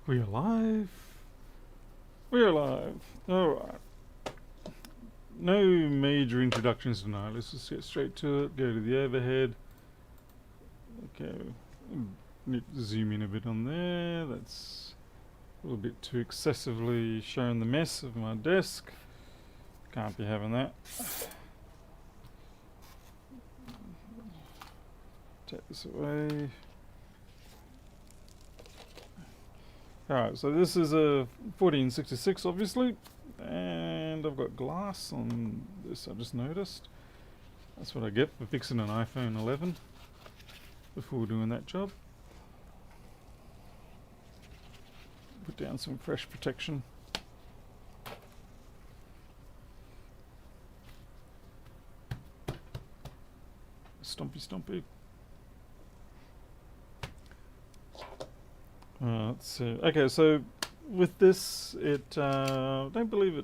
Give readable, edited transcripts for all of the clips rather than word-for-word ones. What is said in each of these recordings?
We're alive. We're alive. Alright. No major introductions tonight. Let's just get straight to it. Go to the overhead. Okay. Need to zoom in a bit on there. That's a little bit too excessively showing the mess of my desk. Can't be having that. Take this away. Alright, so this is a 1466 obviously, and I've got glass on this, I just noticed. That's what I get for fixing an iPhone 11 before doing that job. Put down some fresh protection. Stompy. Let's see. Okay, so with this, I don't believe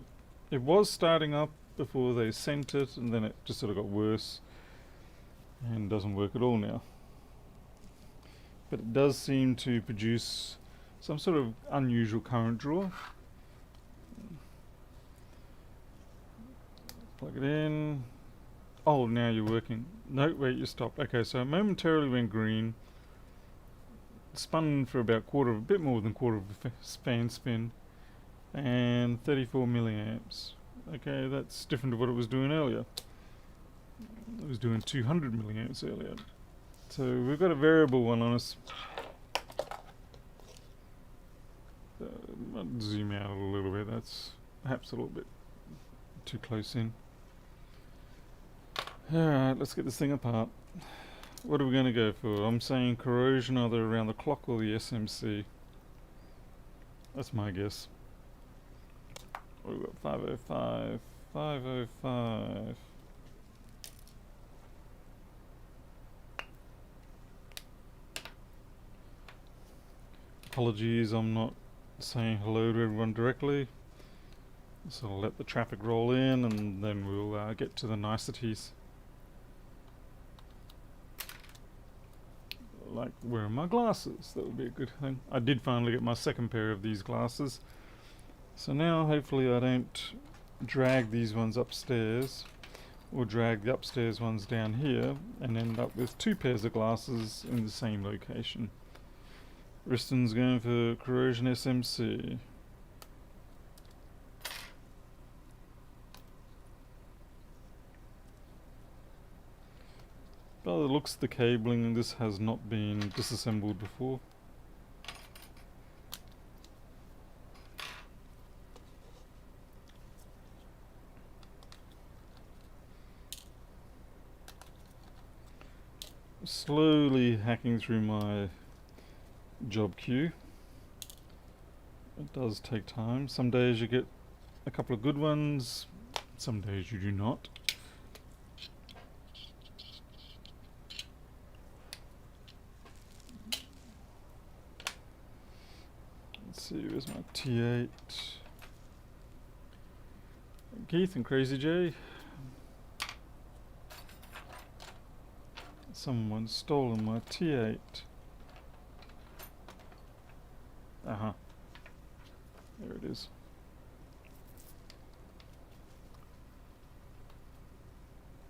it was starting up before they sent it, and then it just sort of got worse and doesn't work at all now. But it does seem to produce some sort of unusual current draw. Plug it in. Oh, now you're working. No, wait, you stopped. Okay, so it momentarily went green. Spun for about a bit more than quarter of a fan spin, and 34 milliamps. Okay, that's different to what it was doing earlier. It was doing 200 milliamps earlier. So we've got a variable one on us. I'll zoom out a little bit. That's perhaps a little bit too close in. Alright, let's get this thing apart. What are we going to go for? I'm saying corrosion either around the clock or the SMC. That's my guess. We've got 505, 505. Apologies, I'm not saying hello to everyone directly. So I'll let the traffic roll in and then we'll get to the niceties. Like wearing my glasses, that would be a good thing. I did finally get my second pair of these glasses, so now hopefully I don't drag these ones upstairs or drag the upstairs ones down here and end up with two pairs of glasses in the same location. Riston's going for corrosion SMC. By the looks of the cabling, this has not been disassembled before. Slowly hacking through my job queue. It does take time. Some days you get a couple of good ones, some days you do not. Let's see, where's my T8? Keith and Crazy J. Someone's stolen my T8. There it is.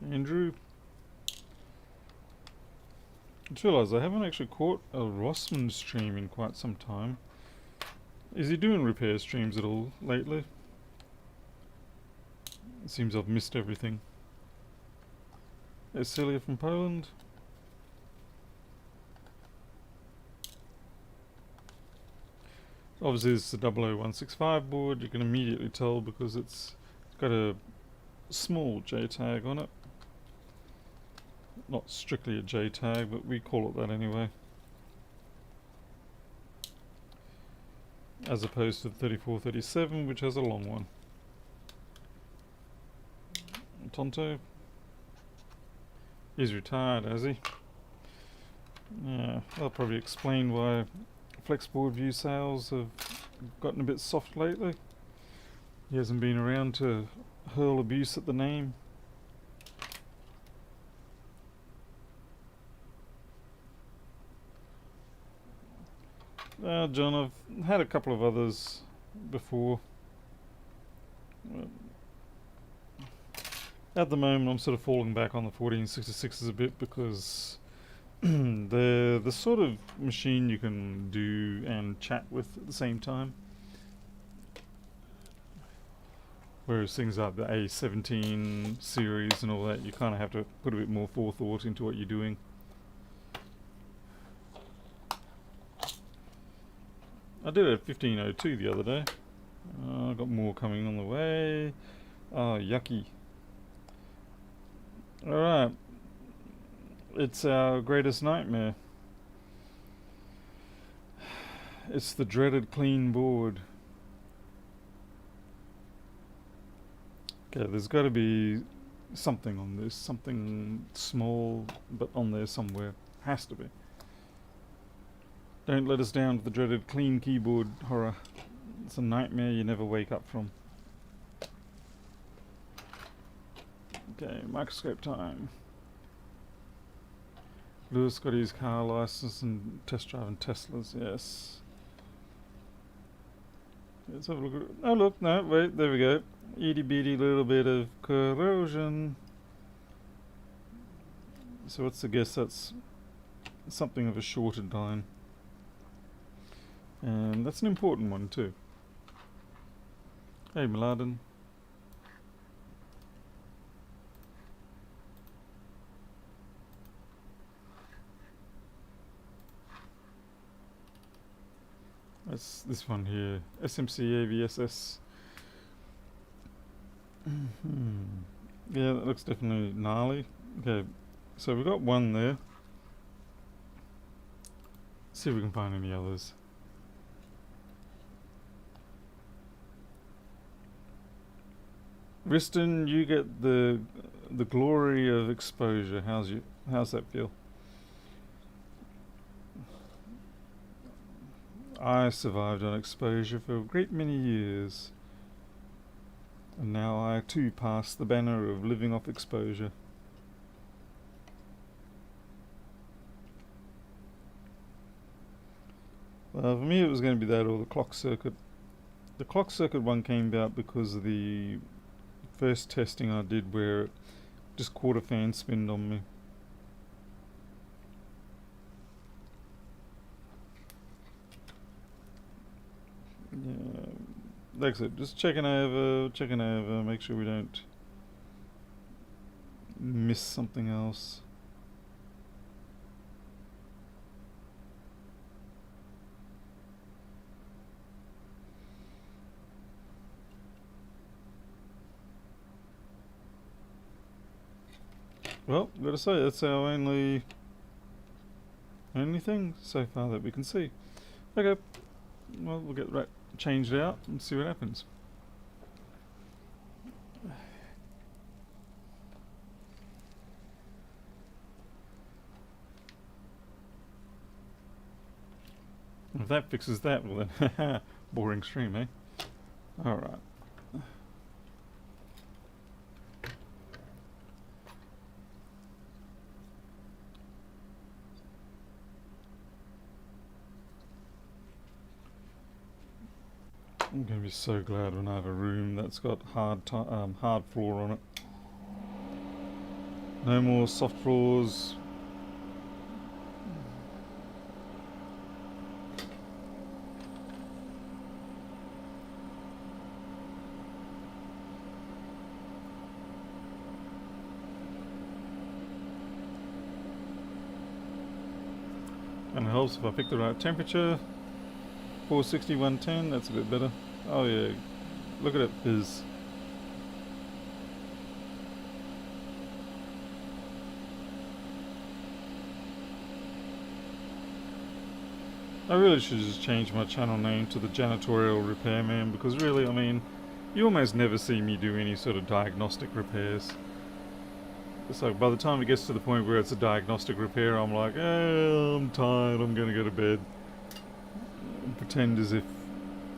Andrew. I just realised I haven't actually caught a Rossman stream in quite some time. Is he doing repair streams at all lately? It seems I've missed everything. There's Celia from Poland. Obviously this is the 00165 board. You can immediately tell because it's got a small JTAG on it. Not strictly a JTAG, but we call it that anyway. As opposed to the 3437, which has a long one. Tonto. He's retired, has he? Yeah, that'll probably explain why Flexboard View sales have gotten a bit soft lately. He hasn't been around to hurl abuse at the name. John, I've had a couple of others before. At the moment, I'm sort of falling back on the 1466s a bit because they're the sort of machine you can do and chat with at the same time. Whereas things like the A17 series and all that, you kind of have to put a bit more forethought into what you're doing. I did a 1502 the other day. I got more coming on the way. Oh, yucky. Alright. It's our greatest nightmare. It's the dreaded clean board. Okay, there's got to be something on this. Something small, but on there somewhere. Has to be. Don't let us down to the dreaded clean keyboard horror. It's a nightmare you never wake up from. Okay, microscope time. Lewis got his car license and test driving Teslas, yes. Let's have a look at it. Oh look, no, wait, there we go. Itty bitty little bit of corrosion. So what's the guess? That's something of a shorted line. And that's an important one too. Hey Mladen. That's this one here. SMC AVSS. Yeah, that looks definitely gnarly. Okay, so we've got one there. See if we can find any others. Riston, you get the glory of exposure. How's that feel? I survived on exposure for a great many years, and now I too pass the banner of living off exposure. For me it was going to be that or the clock circuit. The clock circuit one came about because of the first testing I did where it just quarter fan spinned on me. Yeah, like I said, just checking over, make sure we don't miss something else. Well, gotta say, that's our only thing so far that we can see. Okay, well, we'll get that changed out and see what happens. If that fixes that, well then, boring stream, eh? Alright. I'm going to be so glad when I have a room that's got hard floor on it. No more soft floors. And it helps if I pick the right temperature. 460, 110, that's a bit better. Oh yeah, look at it fizz. I really should just change my channel name to the Janitorial Repairman, because really, I mean, you almost never see me do any sort of diagnostic repairs. So by the time it gets to the point where it's a diagnostic repair, I'm like, I'm tired, I'm gonna go to bed. And pretend as if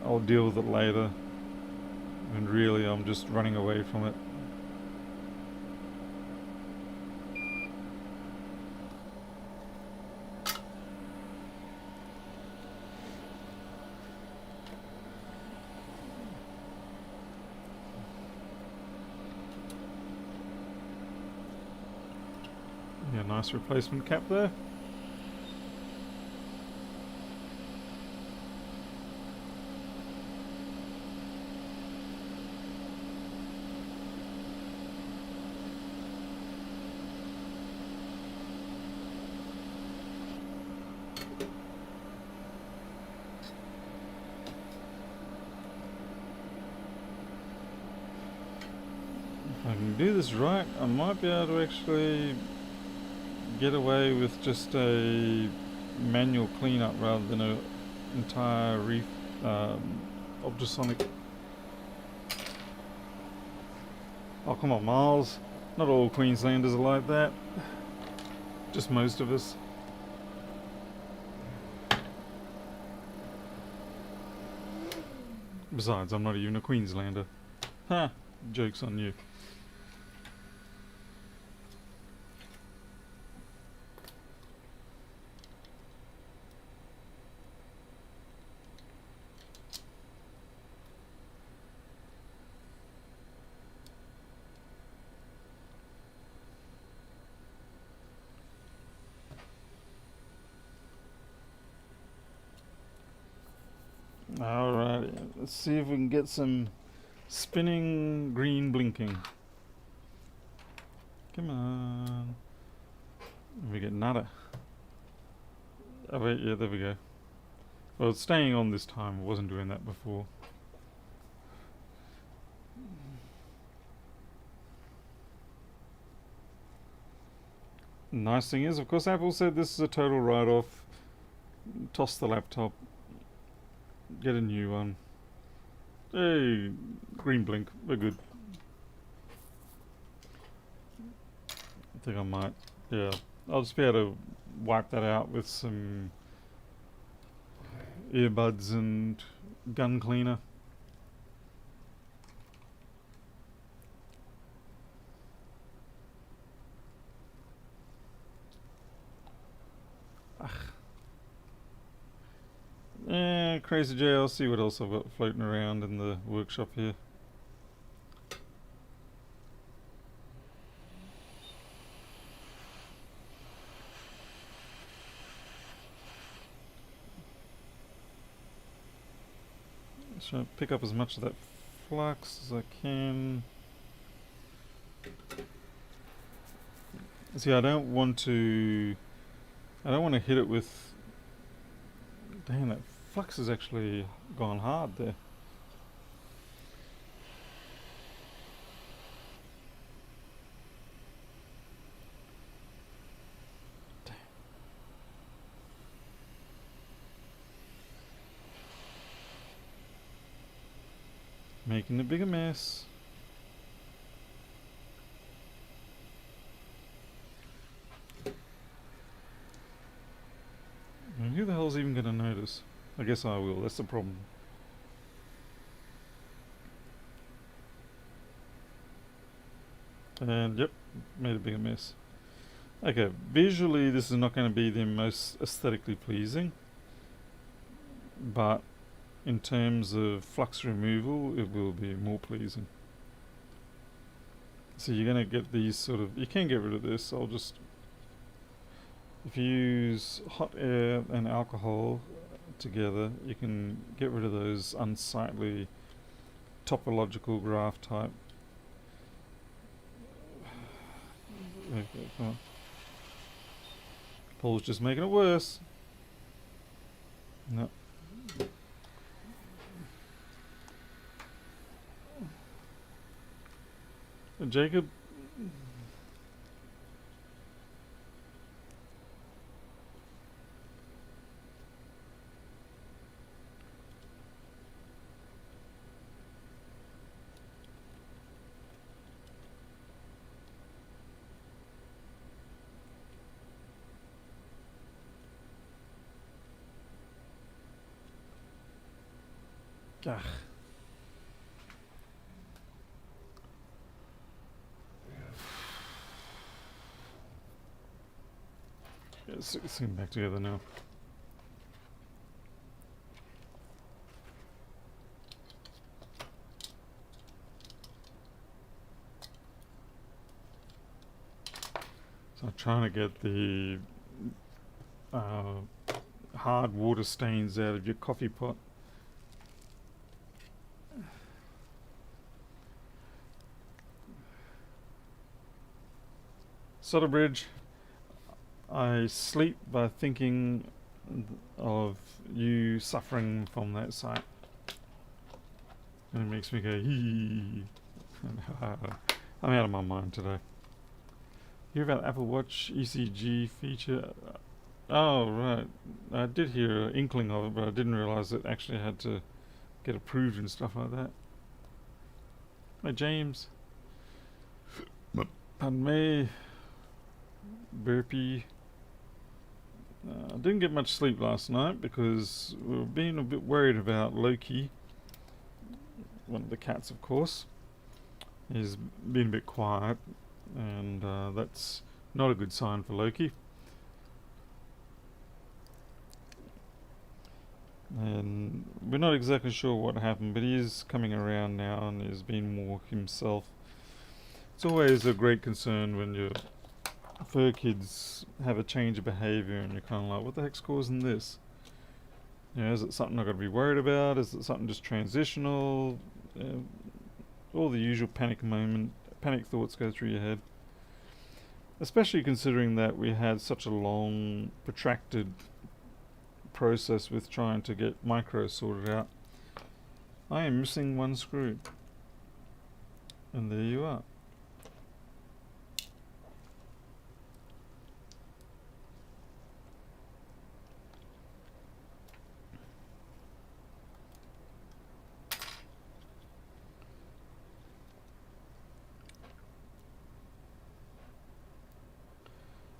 I'll deal with it later, and really I'm just running away from it. nice replacement cap there. If I can do this right, I might be able to actually get away with just a manual cleanup rather than an entire ultrasonic. Oh come on, Miles. Not all Queenslanders are like that. Just most of us. Besides, I'm not even a Queenslander. Ha! Joke's on you. Alright, let's see if we can get some spinning green blinking. Come on. We get nada. Oh wait, yeah, there we go. Well, it's staying on this time. I wasn't doing that before. Nice thing is, of course, Apple said this is a total write-off. Toss the laptop. Get a new one. Hey, green blink. We're good. I think I might. Yeah, I'll just be able to wipe that out with some earbuds and gun cleaner. Crazy J, I'll see what else I've got floating around in the workshop here. Just trying to pick up as much of that flux as I can. See, I don't want to hit it with. Damn, that flux has actually gone hard there. Damn. Making a bigger mess. And who the hell's even going to notice? I guess I will, that's the problem. And yep, made a bigger mess. Okay, visually this is not going to be the most aesthetically pleasing, but in terms of flux removal it will be more pleasing. So you're going to get these sort of, you can get rid of this, I'll just, if you use hot air and alcohol together, you can get rid of those unsightly topological graph type. Okay, come on. Paul's just making it worse. No. Jacob. Ugh. It's getting back together now. So So I'm trying to get the hard water stains out of your coffee pot. Solder bridge. I sleep by thinking of you suffering from that sight. And it makes me go, hee. I'm out of my mind today. Hear about Apple Watch ECG feature? Oh, right. I did hear an inkling of it, but I didn't realise it actually had to get approved and stuff like that. Hi, James. Pardon me. Burpee. I didn't get much sleep last night because we were being a bit worried about Loki. One of the cats, of course. He's been a bit quiet, and that's not a good sign for Loki. And we're not exactly sure what happened, but he is coming around now and is being more himself. It's always a great concern when your fur kids have a change of behaviour and you're kind of like, what the heck's causing this? You know, is it something I've got to be worried about? Is it something just transitional? All the usual panic thoughts go through your head. Especially considering that we had such a long, protracted process with trying to get micro sorted out. I am missing one screw. And there you are.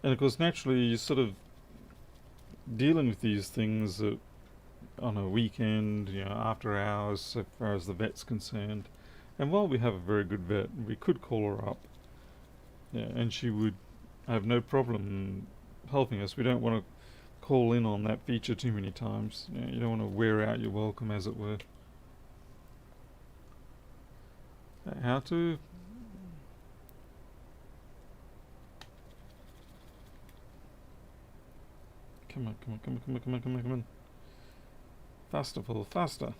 And of course, naturally, you're sort of dealing with these things on a weekend, you know, after hours, so far as the vet's concerned. And while we have a very good vet, we could call her up, yeah, and she would have no problem helping us. We don't want to call in on that feature too many times. You know, you don't want to wear out your welcome, as it were. How to? Come on, come on, come on, come on, come on, come on, come on. Faster, Paul, faster.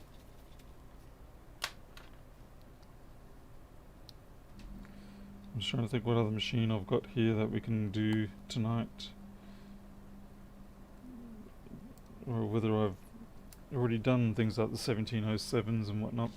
I'm just trying to think what other machine I've got here that we can do tonight. Or whether I've already done things like the 1707s and whatnot.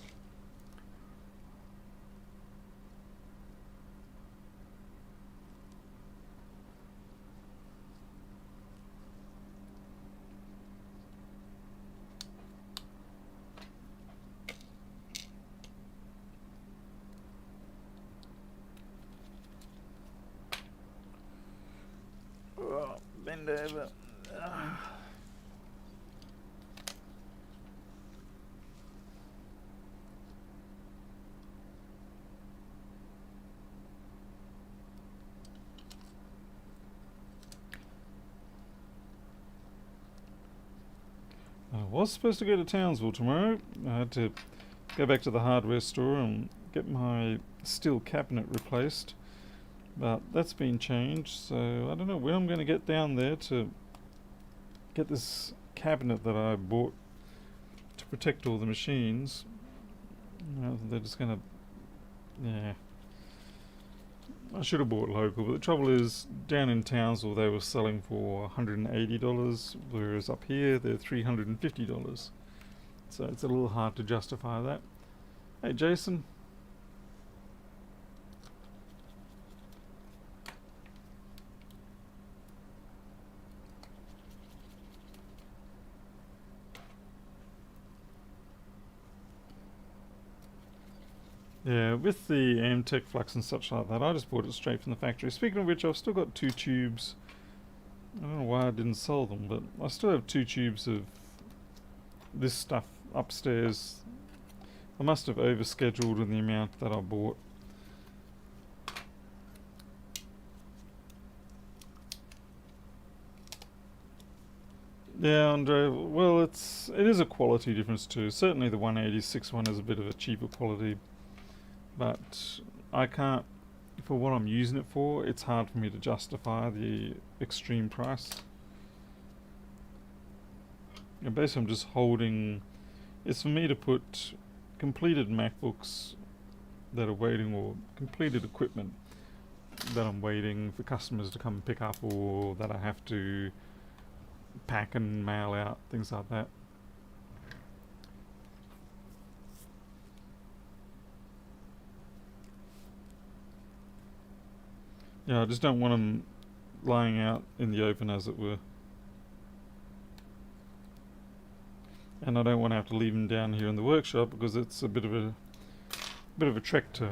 Bend over. I was supposed to go to Townsville tomorrow. I had to go back to the hardware store and get my steel cabinet replaced. But that's been changed, so I don't know when I'm going to get down there to get this cabinet that I bought to protect all the machines. They're just going to... yeah. I should have bought local, but the trouble is, down in Townsville they were selling for $180, whereas up here they're $350. So it's a little hard to justify that. Hey Jason. Yeah, with the Amtech flux and such like that, I just bought it straight from the factory. Speaking of which, I've still got 2 tubes. I don't know why I didn't sell them, but I still have 2 tubes of this stuff upstairs. I must have overscheduled in the amount that I bought. Yeah, Andre, well, it is a quality difference too. Certainly the 186 one is a bit of a cheaper quality. But I can't for what I'm using it for, it's hard for me to justify the extreme price. And basically I'm just holding, it's for me to put completed MacBooks that are waiting, or completed equipment that I'm waiting for customers to come and pick up, or that I have to pack and mail out, things like that. Yeah, I just don't want them lying out in the open, as it were. And I don't want to have to leave them down here in the workshop, because it's a bit of a trek to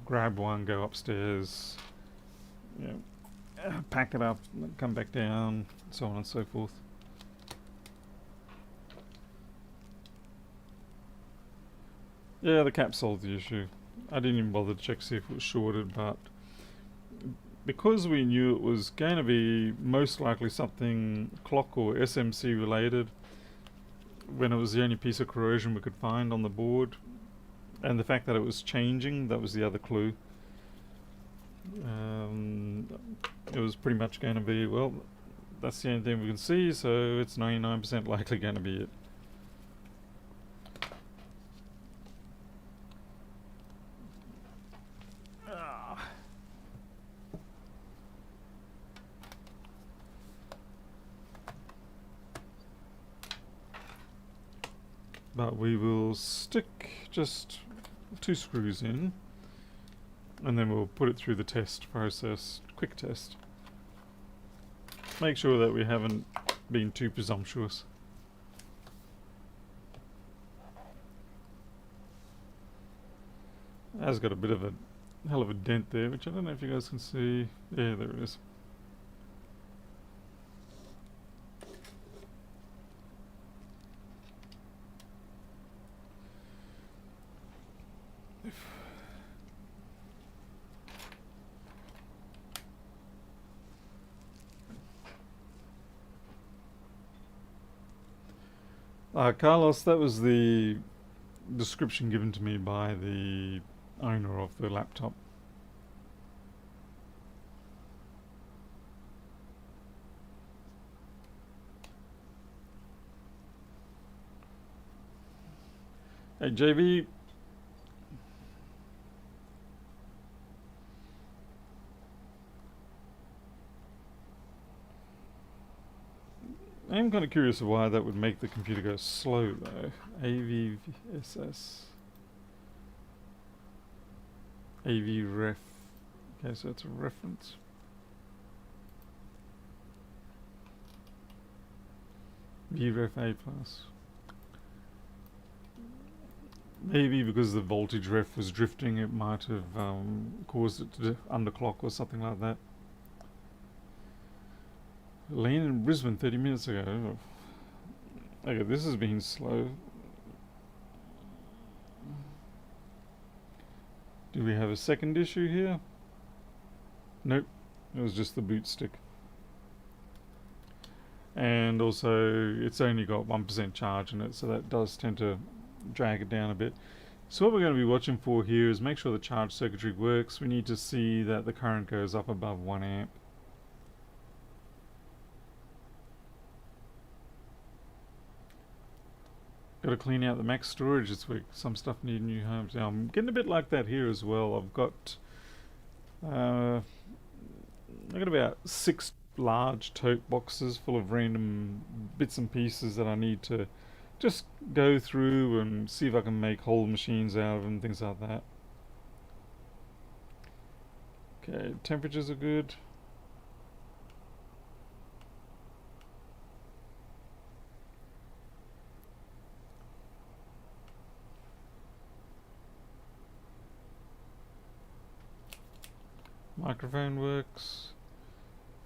grab one, go upstairs, you know, pack it up, come back down, so on and so forth. Yeah, the cap solved the issue. I didn't even bother to check to see if it was shorted, but because we knew it was going to be most likely something clock or SMC related, when it was the only piece of corrosion we could find on the board, and the fact that it was changing, that was the other clue. It was pretty much going to be, well, that's the only thing we can see, so it's 99% likely going to be it. But we will stick just 2 screws in, and then we'll put it through the test process, quick test. Make sure that we haven't been too presumptuous. It has got a bit of a hell of a dent there, which I don't know if you guys can see. Yeah, there it is. Carlos, that was the description given to me by the owner of the laptop. Hey JV, I am kind of curious of why that would make the computer go slow though. AVSS. AVRef. Okay, so it's a reference. VRef A+. Maybe because the voltage ref was drifting, it might have caused it to underclock or something like that. Landed in Brisbane 30 minutes ago. Okay, this has been slow. Do we have a second issue here? Nope, it was just the boot stick. And also, it's only got 1% charge in it, so that does tend to drag it down a bit. So what we're going to be watching for here is make sure the charge circuitry works. We need to see that the current goes up above 1 amp. Got to clean out the Mac storage this week. Some stuff need new homes. Now I'm getting a bit like that here as well. I've got about 6 large tote boxes full of random bits and pieces that I need to just go through and see if I can make whole machines out of them, things like that. Okay, temperatures are good. Microphone works.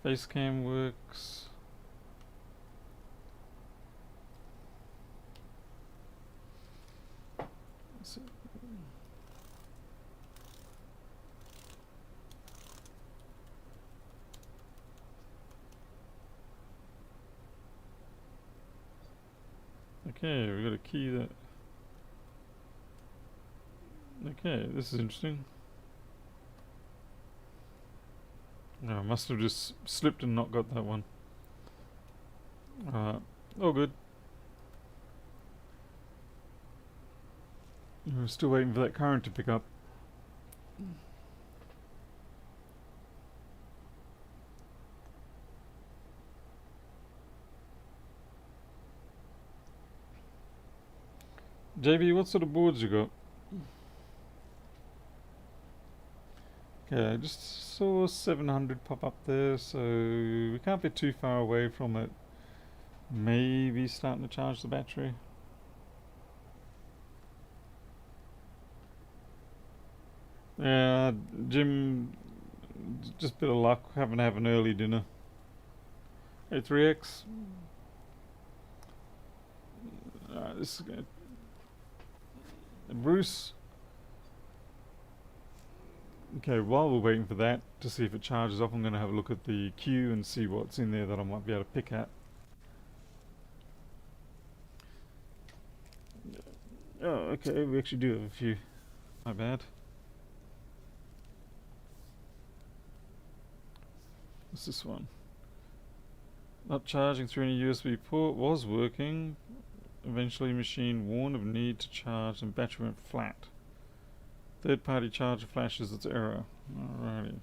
Face cam works. Okay, we got a key that. Okay, this is interesting. No, I must have just slipped and not got that one. All good. We're still waiting for that current to pick up. JB, what sort of boards you got? Okay, I just saw 700 pop up there, so we can't be too far away from it. Maybe starting to charge the battery. Yeah, Jim, just a bit of luck, having to have an early dinner. Hey, 3X. This is good. Bruce. Okay, while we're waiting for that to see if it charges up, I'm going to have a look at the queue and see what's in there that I might be able to pick at. Oh, okay, we actually do have a few. My bad. What's this one? Not charging through any USB port, was working. Eventually machine warned of need to charge and battery went flat. Third party charger flashes its error. Alrighty.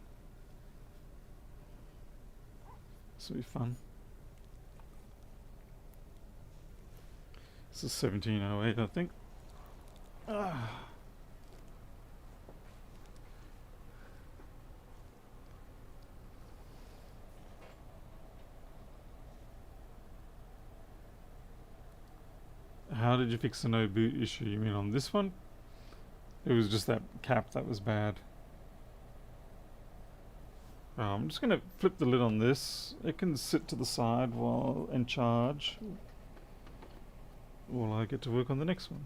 This will be fun. This is 1708, I think. How did you fix the no boot issue? You mean on this one? It was just that cap that was bad. I'm just going to flip the lid on this. It can sit to the side and charge while I get to work on the next one.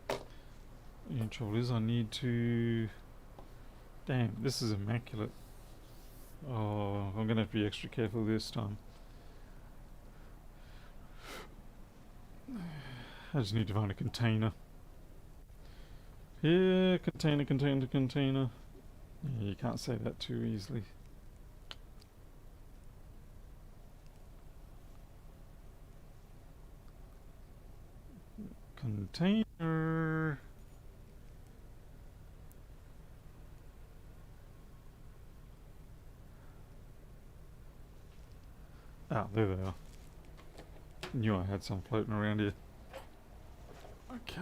The only trouble is I need to... Damn, this is immaculate. Oh, I'm going to have to be extra careful this time. I just need to find a container. Yeah, container. Yeah, you can't say that too easily. Container. Ah, there they are. Knew I had some floating around here. Okay.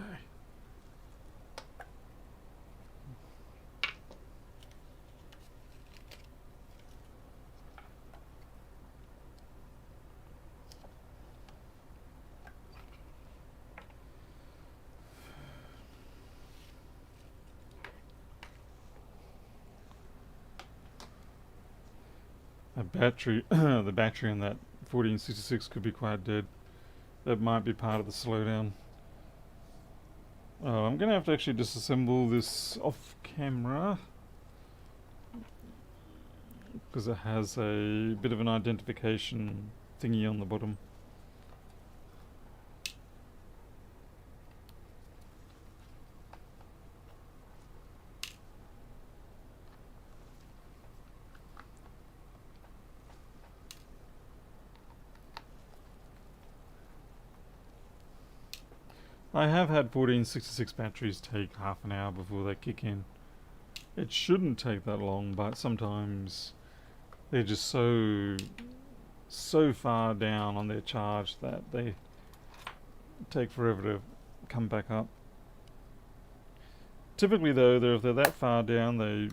A battery, the battery in that 1466 could be quite dead. That might be part of the slowdown. Oh, I'm going to have to actually disassemble this off camera because it has a bit of an identification thingy on the bottom. I have had 1466 batteries take half an hour before they kick in. It shouldn't take that long, but sometimes they're just so far down on their charge that they take forever to come back up. Typically though, if they're that far down, they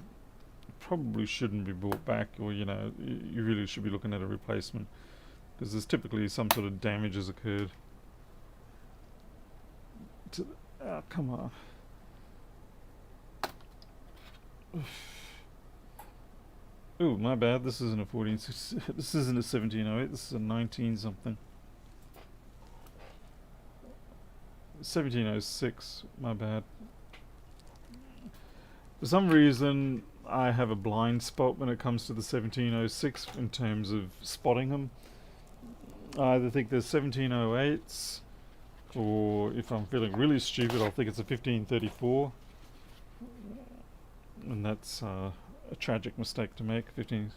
probably shouldn't be brought back, or you really should be looking at a replacement, because there's typically some sort of damage has occurred. Oh, come on. Ooh, my bad. This isn't a 1460. This isn't a 1708. This is a 19 something. 1706. My bad. For some reason, I have a blind spot when it comes to the 1706 in terms of spotting them. I either think there's 1708s, or if I'm feeling really stupid, I'll think it's a 1534. And that's a tragic mistake to make. 15.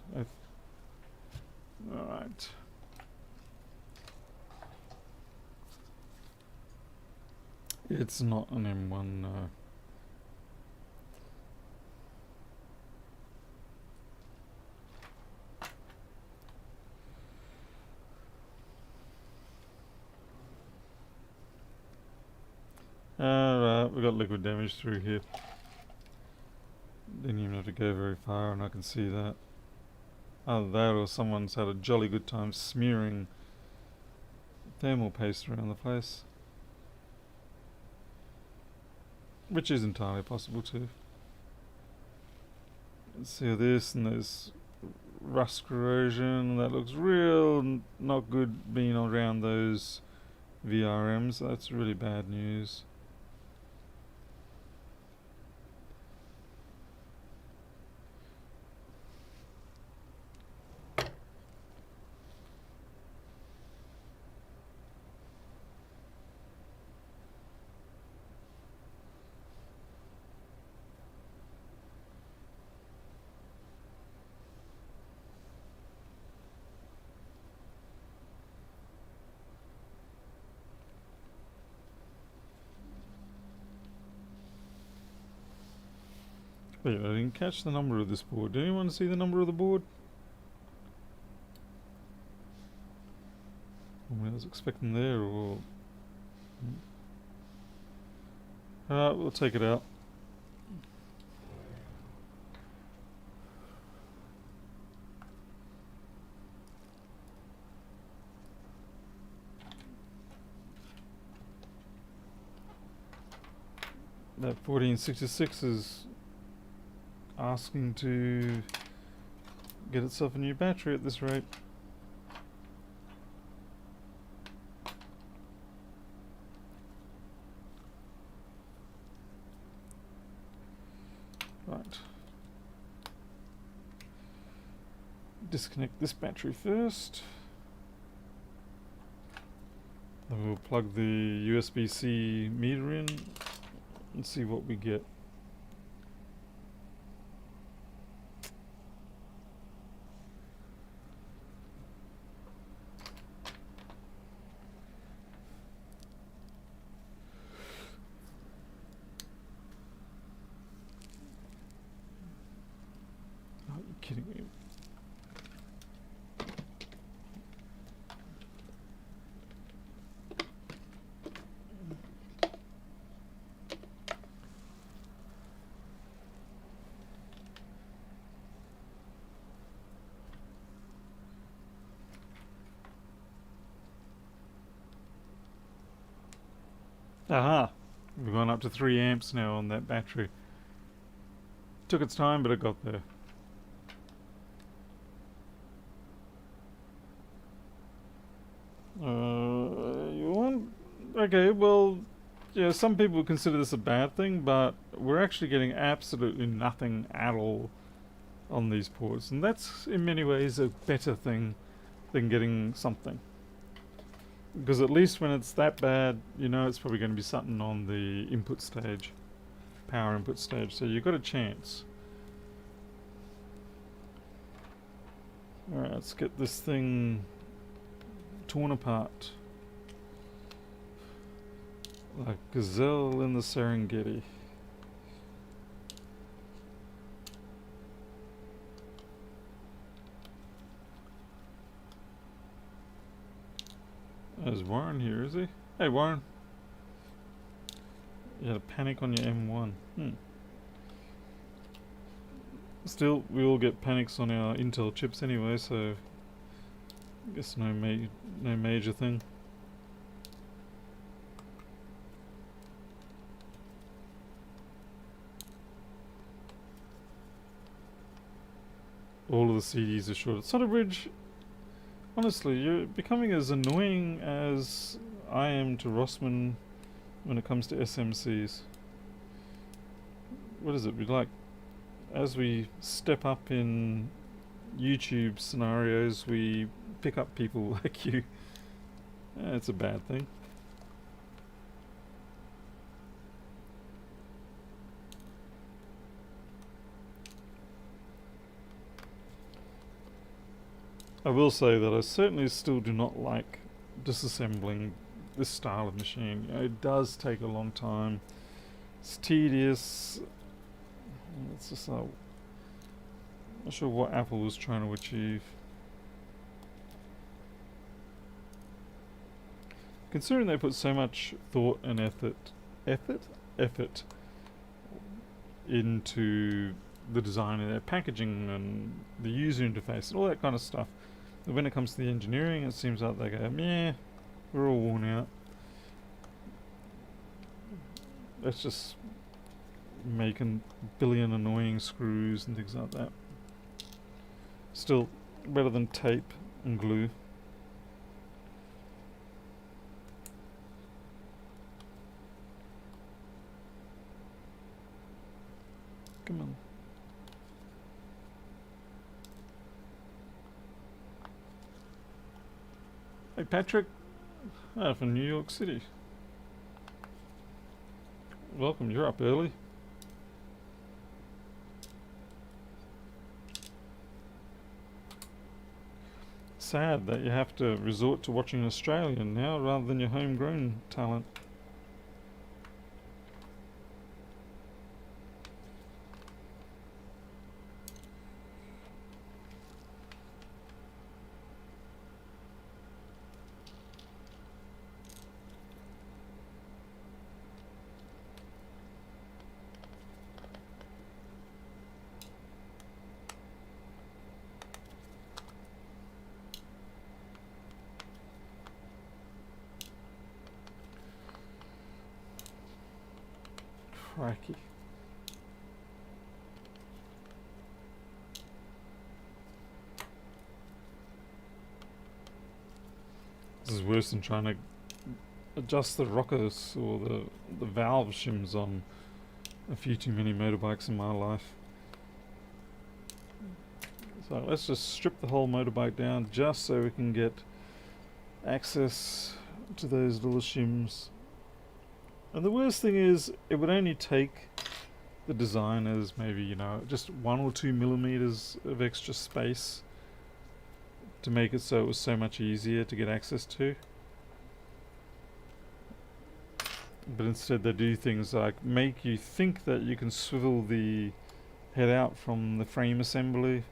Alright. It's not an M1, no. Alright, we got liquid damage through here. Didn't even have to go very far, and I can see that. Either that or someone's had a jolly good time smearing thermal paste around the place. Which is entirely possible too. Let's see this, and there's rust corrosion. That looks real not good being around those VRMs. That's really bad news. Wait, I didn't catch the number of this board. Did anyone see the number of the board? I was expecting there, or... we'll take it out. That 1466 is asking to get itself a new battery at this rate. Right. Disconnect this battery first. Then we'll plug the USB-C meter in and see what we get. Are you kidding me? Aha! We've gone up to 3 amps now on that battery. Took its time, but it got there. You want... Okay, well, yeah, some people consider this a bad thing, but we're actually getting absolutely nothing at all on these ports, and that's in many ways a better thing than getting something. Because at least when it's that bad, you know it's probably going to be something on the input stage, power input stage, so you've got a chance. Alright, let's get this thing torn apart. Like gazelle in the Serengeti. There's Warren here, is he? Hey Warren. You had a panic on your M1. Still, we all get panics on our Intel chips anyway, so I guess no major thing. All of the CDs are short. Solder Bridge, honestly, you're becoming as annoying as I am to Rossmann when it comes to SMCs. What is it? We like, as we step up in YouTube scenarios, we pick up people like you. It's a bad thing. I will say that I certainly still do not like disassembling this style of machine. You know, it does take a long time. It's tedious. It's just not sure what Apple was trying to achieve. Considering they put so much thought and effort into the design of their packaging and the user interface and all that kind of stuff, but when it comes to the engineering, it seems like they go, meh, we're all worn out. Let's just make a billion annoying screws and things like that. Still better than tape and glue. Come on. Hey Patrick, from New York City. Welcome, you're up early. Sad that you have to resort to watching an Australian now rather than your homegrown talent. Crikey. This is worse than trying to adjust the rockers or the valve shims on a few too many motorbikes in my life. So let's just strip the whole motorbike down just so we can get access to those little shims. And the worst thing is, it would only take the designers maybe, you know, just 1 or 2 millimeters of extra space to make it so it was so much easier to get access to. But instead they do things like make you think that you can swivel the head out from the frame assembly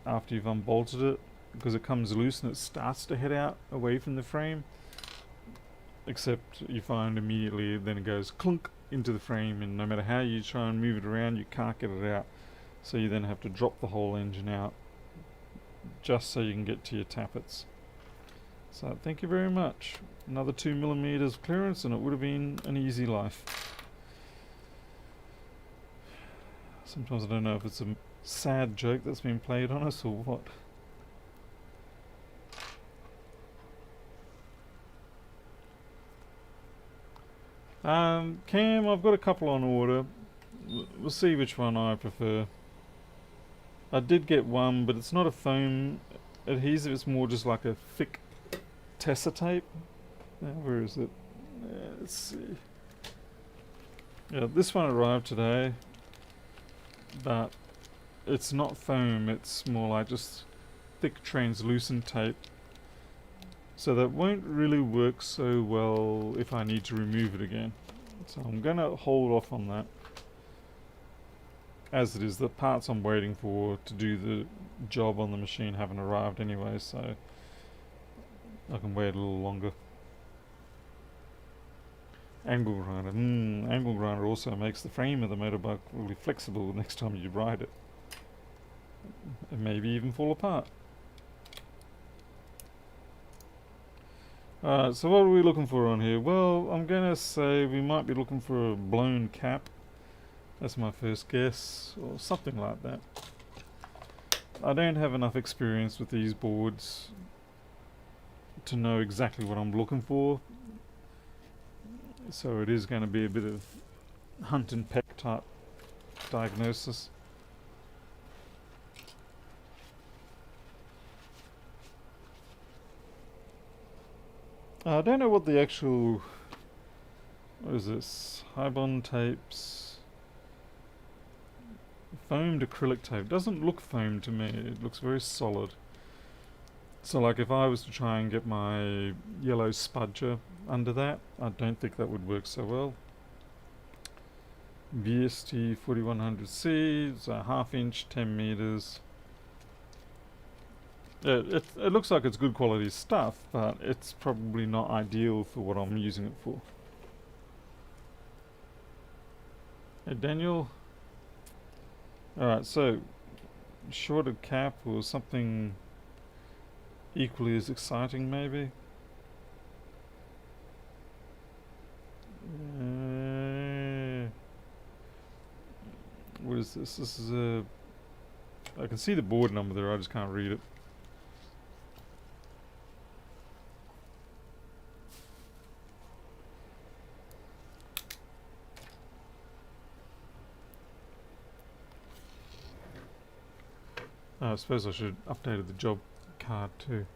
after you've unbolted it, because it comes loose and it starts to head out away from the frame. Except you find immediately then it goes clunk into the frame, and no matter how you try and move it around, you can't get it out. So you then have to drop the whole engine out just so you can get to your tappets. So thank you very much. Another 2 millimeters of clearance and it would have been an easy life. Sometimes I don't know if it's a sad joke that's been played on us or what. Cam, I've got a couple on order. We'll see which one I prefer. I did get one, but it's not a foam adhesive, it's more just like a thick Tessa tape. Now, where is it? Let's see. Yeah, this one arrived today, but it's not foam, it's more like just thick translucent tape. So that won't really work so well if I need to remove it again. So I'm going to hold off on that. As it is, the parts I'm waiting for to do the job on the machine haven't arrived anyway, so I can wait a little longer. Angle grinder. Angle grinder also makes the frame of the motorbike really flexible next time you ride it. It maybe even fall apart. Alright, so what are we looking for on here? Well, I'm gonna say we might be looking for a blown cap. That's my first guess, or something like that. I don't have enough experience with these boards to know exactly what I'm looking for. So it is going to be a bit of hunt and peck type diagnosis. I don't know what the actual, what is this, high bond tapes, Foamed acrylic tape. Doesn't look foamed to me. It looks very solid. So like if I was to try and get my yellow spudger under that, I don't think that would work so well. VST 4100C, it's a half inch, 10 meters. It looks like it's good quality stuff, but it's probably not ideal for what I'm using it for. Hey Daniel. Alright, so shorted cap or something equally as exciting maybe. What is this? This is a... I can see the board number there, I just can't read it. I suppose I should have updated the job card too.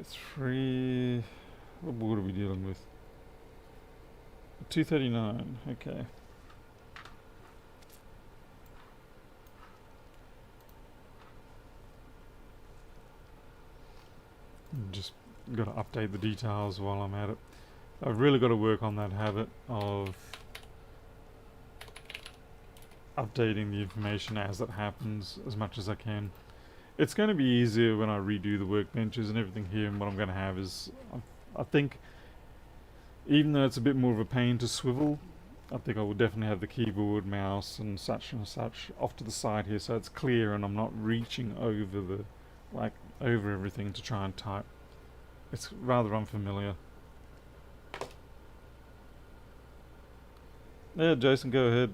Three... What board are we dealing with? 239, okay. Just got to update the details while I'm at it. I've really got to work on that habit of updating the information as it happens as much as I can. It's going to be easier when I redo the workbenches and everything here, and what I'm going to have is, I think, even though it's a bit more of a pain to swivel, I think I will definitely have the keyboard, mouse and such off to the side here so it's clear and I'm not reaching over the, over everything to try and type. It's rather unfamiliar. Yeah, Jason, go ahead.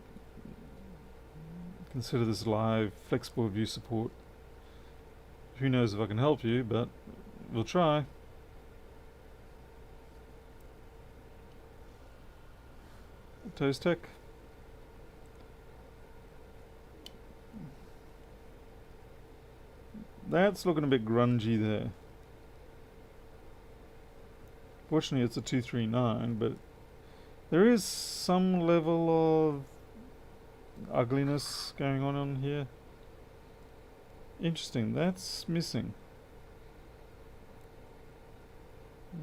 Consider this live, flexible view support. Who knows if I can help you, but we'll try. Toast Tech. That's looking a bit grungy there. Fortunately it's a 239, but there is some level of ugliness going on here. Interesting, that's missing.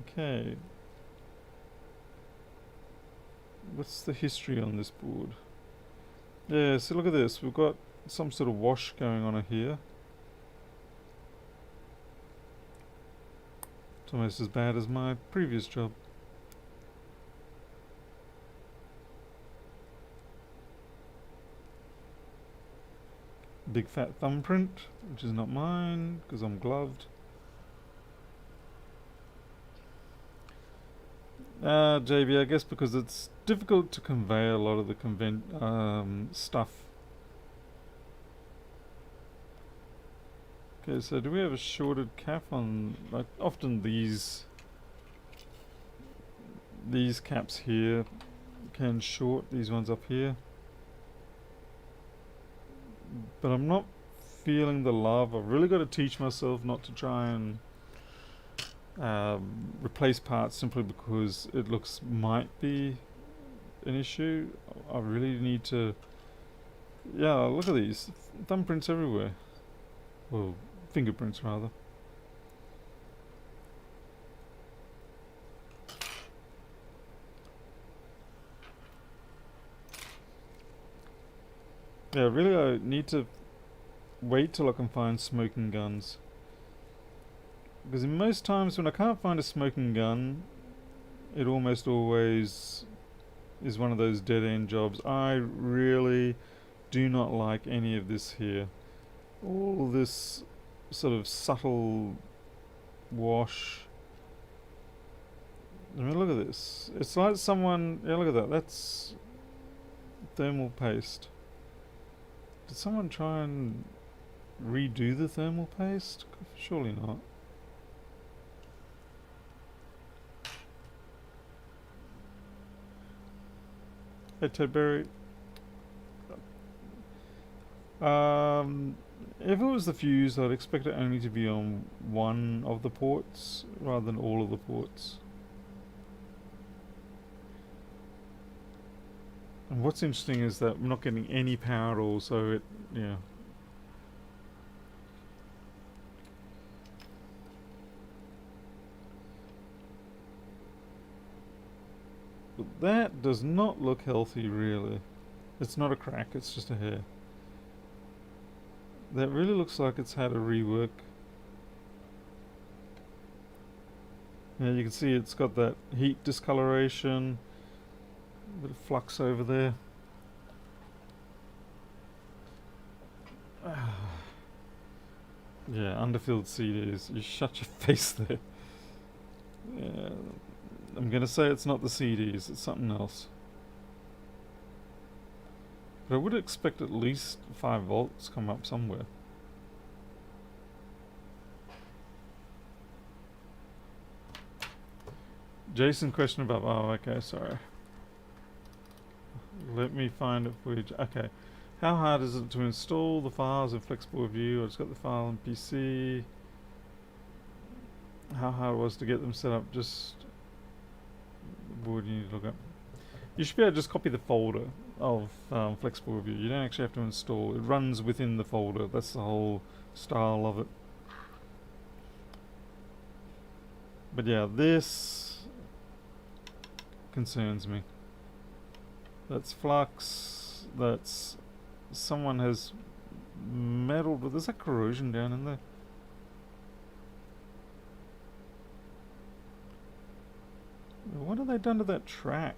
Okay. What's the history on this board? Yeah, so look at this. We've got some sort of wash going on here. It's almost as bad as my previous job. Big fat thumbprint, which is not mine because I'm gloved. JB, I guess because it's difficult to convey a lot of the stuff. Okay, so do we have a shorted cap on, like, often these caps here can short, these ones up here. But I'm not feeling the love. I've really got to teach myself not to try and replace parts simply because it might be an issue. I really need to... Yeah, look at these. Thumbprints everywhere. Well, fingerprints rather. Yeah, really I need to wait till I can find smoking guns. Because in most times when I can't find a smoking gun, it almost always is one of those dead-end jobs. I really do not like any of this here. All this sort of subtle wash. I mean, look at this. It's like someone... Yeah, look at that. That's thermal paste. Did someone try and redo the thermal paste? Surely not. Hey Tedberry. If it was the fuse, I'd expect it only to be on one of the ports rather than all of the ports. And what's interesting is that we're not getting any power at all, so it, yeah. But that does not look healthy, really. It's not a crack, it's just a hair. That really looks like it's had a rework. Yeah, you can see it's got that heat discoloration, a bit of flux over there. Yeah, underfilled CDs. You shut your face there. Yeah, I'm gonna say it's not the CDs, it's something else. But I would expect at least 5 volts come up somewhere. Jason question above. Oh, okay, sorry. Let me find it for you. Okay. How hard is it to install the files in Flexible View? I just got the file on PC. How hard it was to get them set up? Just what do you need to look up? You should be able to just copy the folder of Flexible Review. You don't actually have to install. It runs within the folder. That's the whole style of it. But yeah, this concerns me. That's flux. That's someone has meddled with. There's that corrosion down in there. What have they done to that track?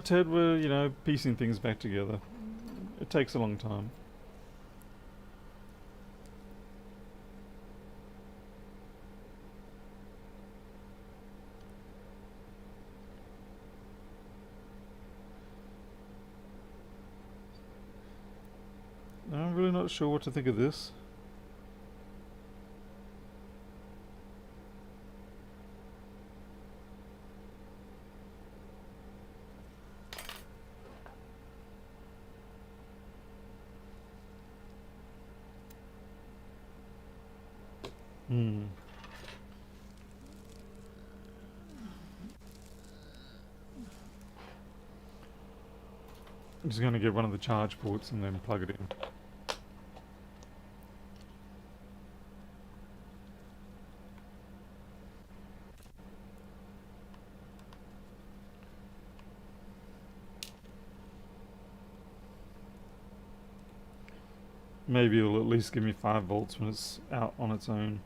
Ted, we're, piecing things back together. It takes a long time. I'm really not sure what to think of this. I'm just going to get one of the charge ports and then plug it in. Maybe it'll at least give me 5 volts when it's out on its own.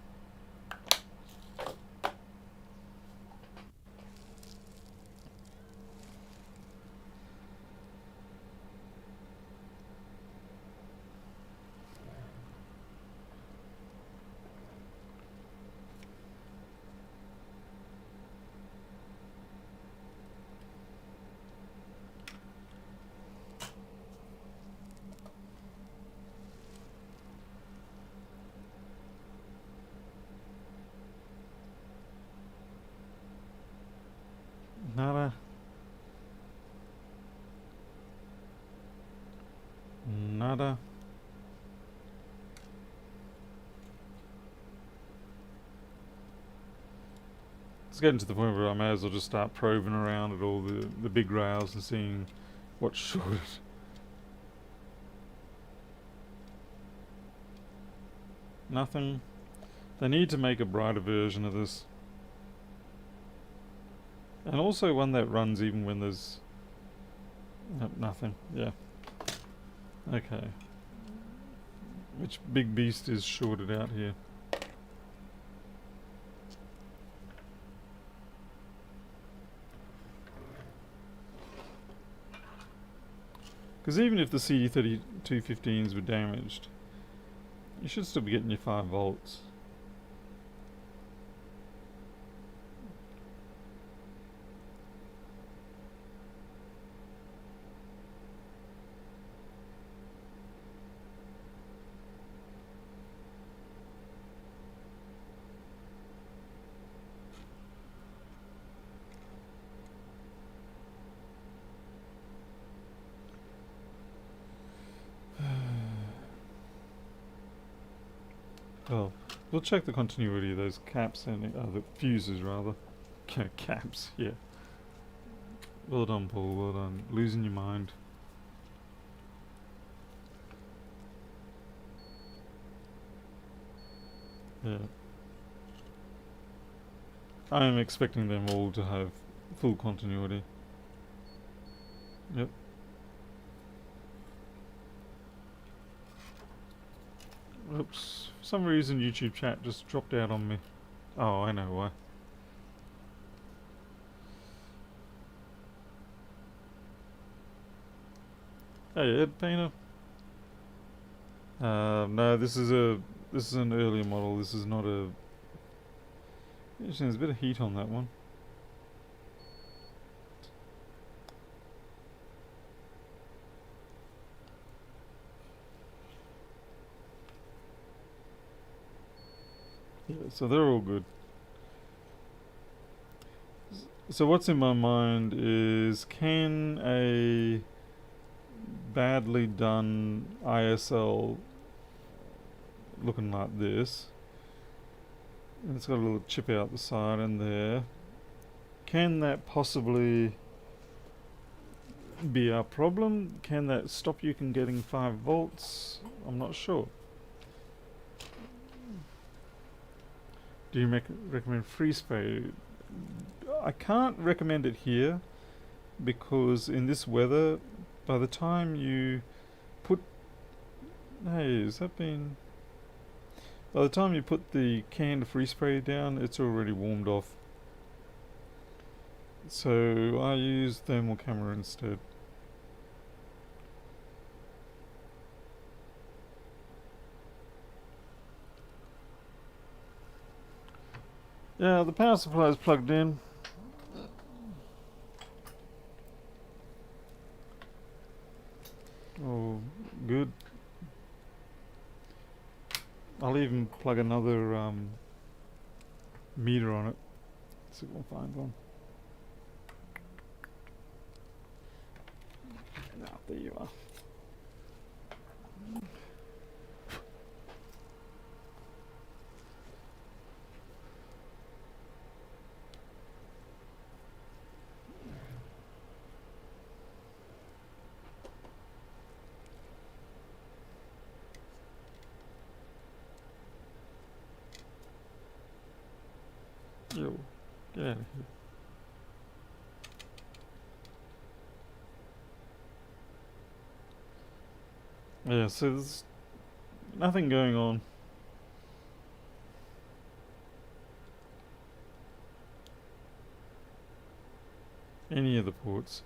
Nada. Nada. It's getting to the point where I may as well just start probing around at all the big rails and seeing what's shorted. Nothing. They need to make a brighter version of this. And also one that runs even when there's nothing. Yeah. Okay. Which big beast is shorted out here? Because even if the CD3215s were damaged, you should still be getting your 5 volts. Well, we'll check the continuity of those caps and the fuses rather. Caps, yeah. Well done, Paul, well done. Losing your mind. Yeah. I am expecting them all to have full continuity. Yep. Oops. For some reason YouTube chat just dropped out on me. Oh, I know why. Hey Ed Painter. No, this is an earlier model. This is not a. Actually, there's a bit of heat on that one. Yeah, so they're all good. So what's in my mind is, can a badly done ISL looking like this, and it's got a little chip out the side and there, can that possibly be our problem? Can that stop you from getting 5 volts? I'm not sure. Do you recommend free spray? I can't recommend it here because in this weather, by the time you put... Hey, has that been... By the time you put the canned free spray down, it's already warmed off. So I use thermal camera instead. Yeah, the power supply is plugged in. Oh, good. I'll even plug another meter on it. See if we'll find one. Ah, there you are. Yo, get out of here. Yeah, so there's nothing going on. Any of the ports.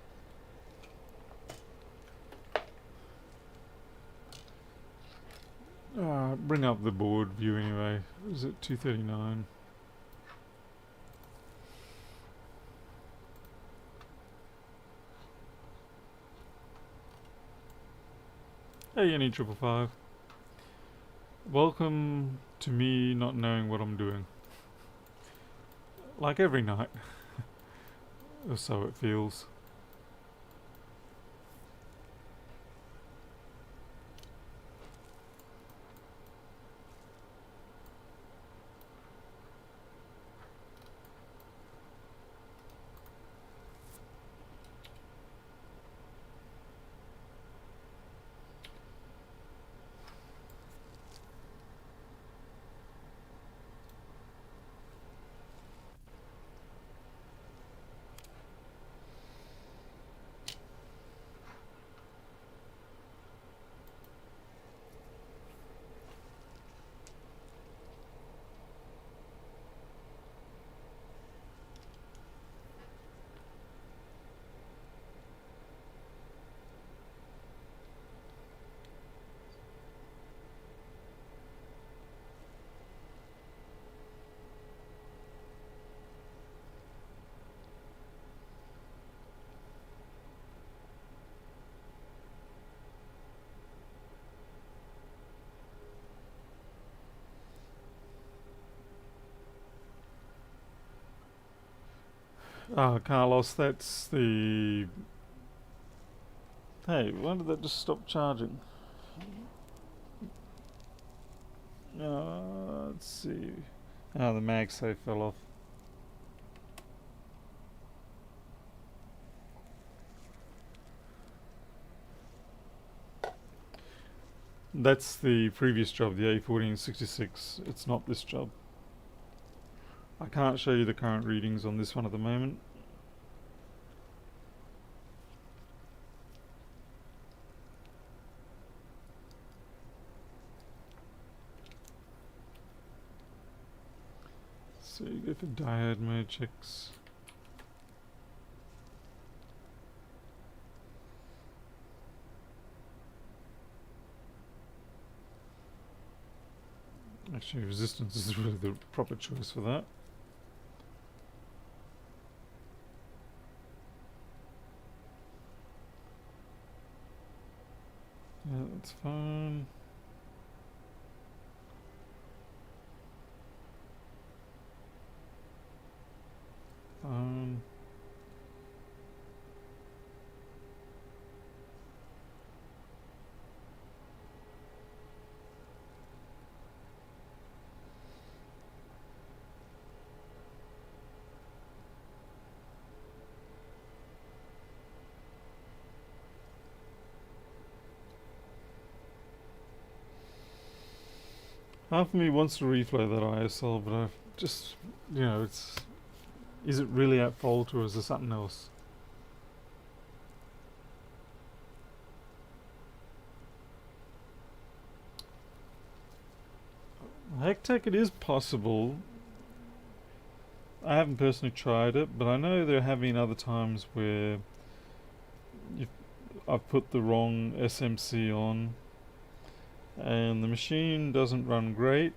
Bring up the board view anyway. Is it 239? Hey, any 555. Welcome to me not knowing what I'm doing. Like every night. Or so it feels. Carlos, that's the... Hey, why did that just stop charging? Let's see. The MagSafe fell off. That's the previous job, the A1466. It's not this job. I can't show you the current readings on this one at the moment. So you go for diode mode checks. Actually, resistance is really the proper choice for that. Yeah, that's fine. Fine. Half of me wants to reflow that ISL, but I've just, is it really at fault or is there something else? Hectech, it is possible. I haven't personally tried it, but I know there have been other times where I've put the wrong SMC on and the machine doesn't run great,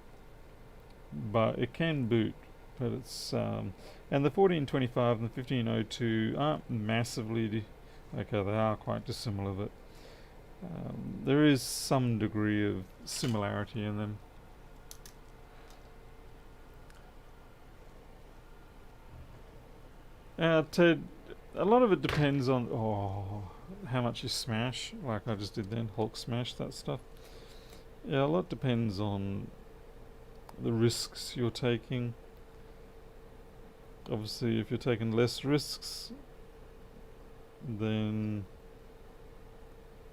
but it can boot. But it's and the 1425 and the 1502 aren't massively okay. They are quite dissimilar, but there is some degree of similarity in them. Ted, a lot of it depends on how much you smash, like I just did then, Hulk smash that stuff. Yeah, a lot depends on the risks you're taking. Obviously, if you're taking less risks, then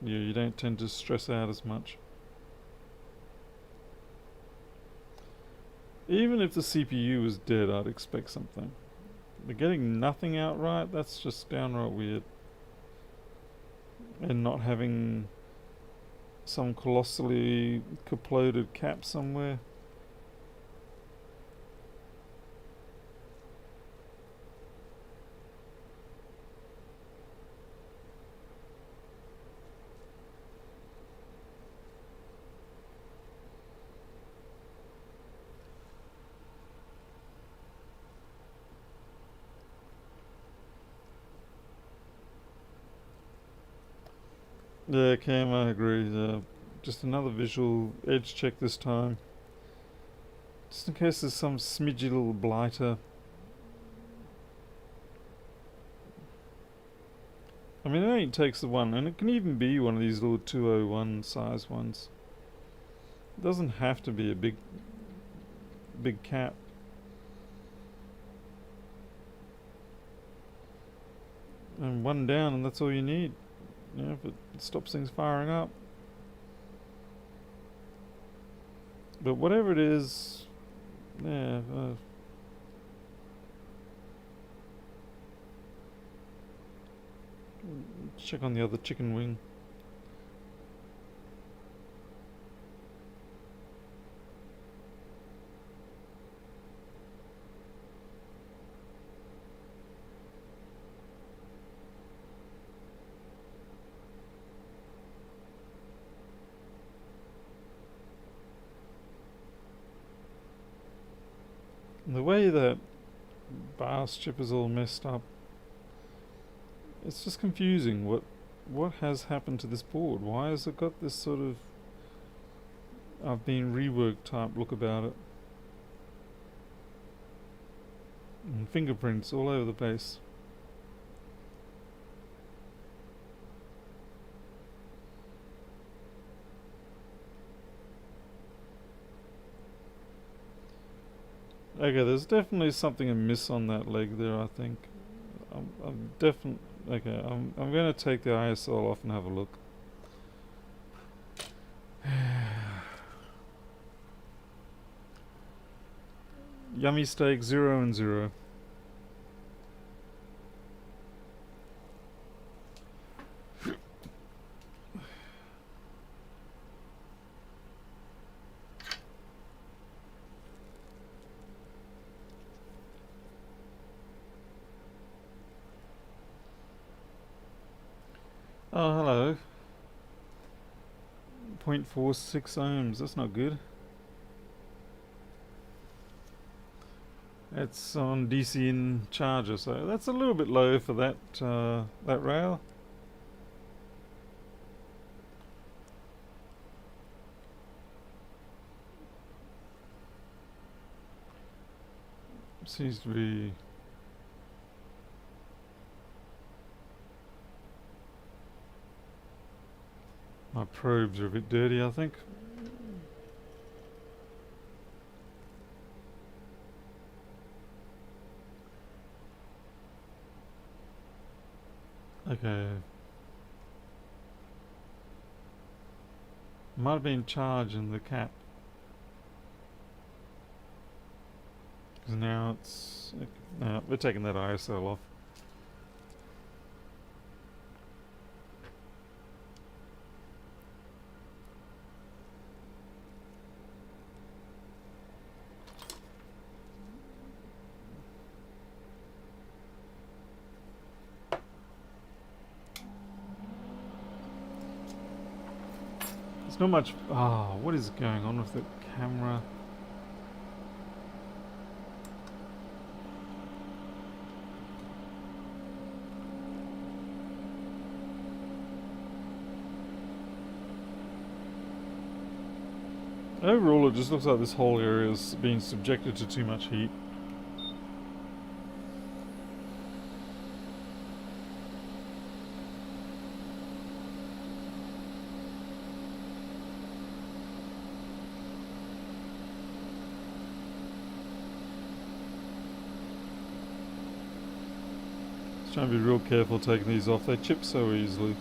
you don't tend to stress out as much. Even if the CPU is dead, I'd expect something. But getting nothing outright, that's just downright weird. And not having some colossally caploded cap somewhere. Yeah, Cam, I agree. Just another visual edge check this time. Just in case there's some smidgy little blighter. I mean, it only takes the one, and it can even be one of these little 201 size ones. It doesn't have to be a big cap. And one down, and that's all you need. If it stops things firing up. But whatever it is, yeah. Check on the other chicken wing. The way that BIOS chip is all messed up, it's just confusing. What has happened to this board? Why has it got this sort of I've been reworked type look about it? And fingerprints all over the place. Okay, there's definitely something amiss on that leg there, I think. I'm definitely... Okay, I'm going to take the ISL off and have a look. Yummy steak 0 and 0. Oh, hello. 0.46 ohms, that's not good. It's on DC in charger, so that's a little bit low for that that rail. Seems to be my probes are a bit dirty, I think. Okay. Might have been charging the cap. Because now it's... No, we're taking that ISL off. There's not much... Oh, what is going on with the camera? Overall, it just looks like this whole area is being subjected to too much heat. Just trying to be real careful taking these off. They chip so easily.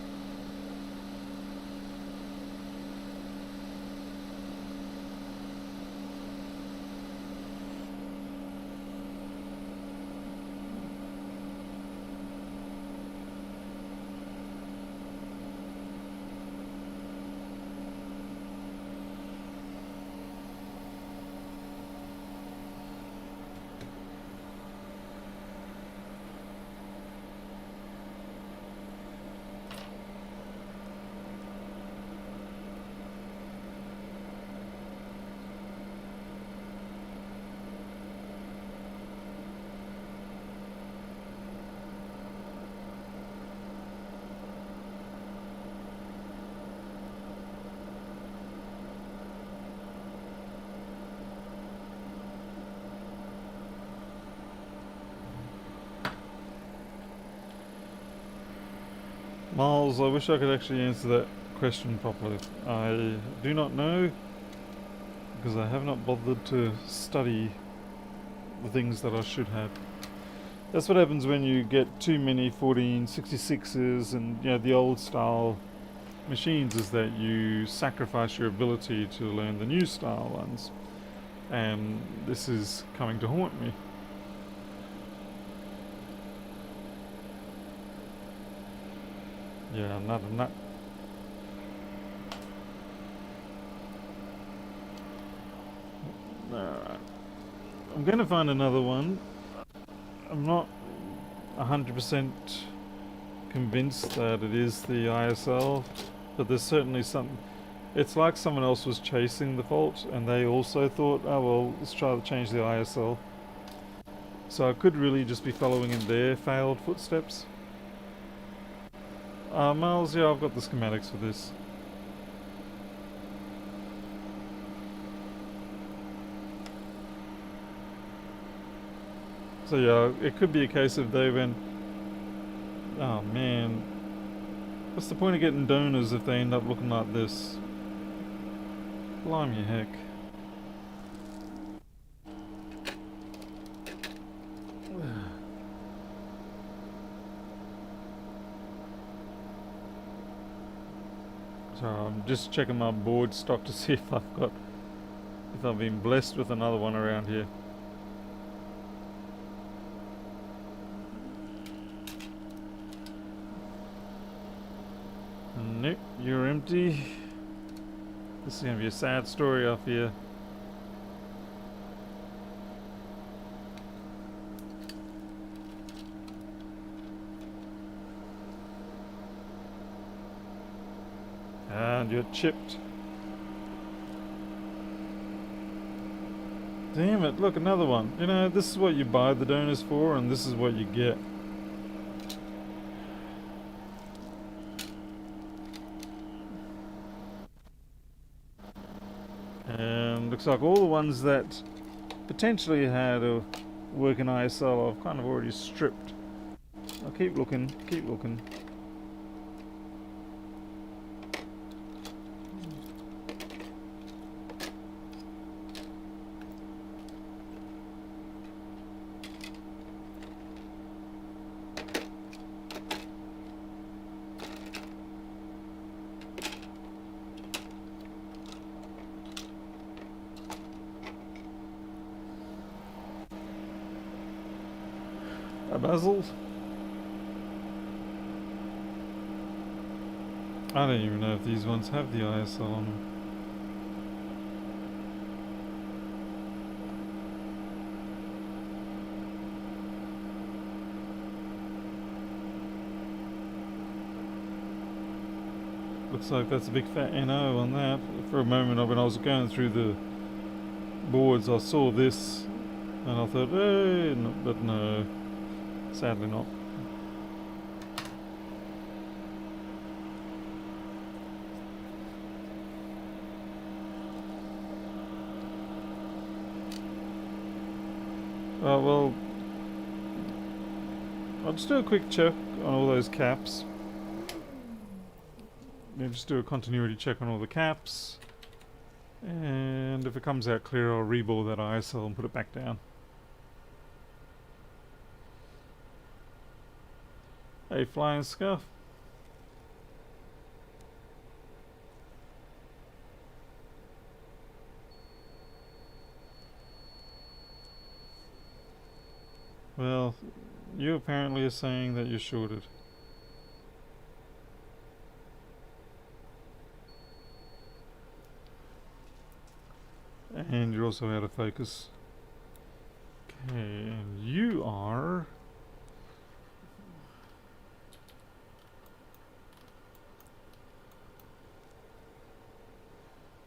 Miles, I wish I could actually answer that question properly. I do not know, because I have not bothered to study the things that I should have. That's what happens when you get too many 1466s and the old style machines, is that you sacrifice your ability to learn the new style ones. And this is coming to haunt me. Yeah, not. Alright. I'm going to find another one. I'm not 100% convinced that it is the ISL, but there's certainly some... It's like someone else was chasing the fault and they also thought, oh well, let's try to change the ISL. So I could really just be following in their failed footsteps. Miles, yeah, I've got the schematics for this. So yeah, it could be a case of they went, oh man, what's the point of getting donors if they end up looking like this? Blimey heck. So I'm just checking my board stock to see if I've been blessed with another one around here. Nope, you're empty. This is going to be a sad story off here. And you're chipped. Damn it, look, another one. You know, this is what you buy the donors for, and this is what you get. And looks like all the ones that potentially had a working ISL I've kind of already stripped. I'll keep looking, keep looking. A bezel? I don't even know if these ones have the ISL on them. Looks like that's a big fat NO on that. For a moment when I was going through the boards I saw this and I thought, hey, no, but no. Sadly not. Well, I'll just do a quick check on all those caps. Yeah, just do a continuity check on all the caps. And if it comes out clear, I'll rebore that ISL and put it back down. Hey, flying scuff. Well, you apparently are saying that you're shorted. And you're also out of focus. Okay, and you are...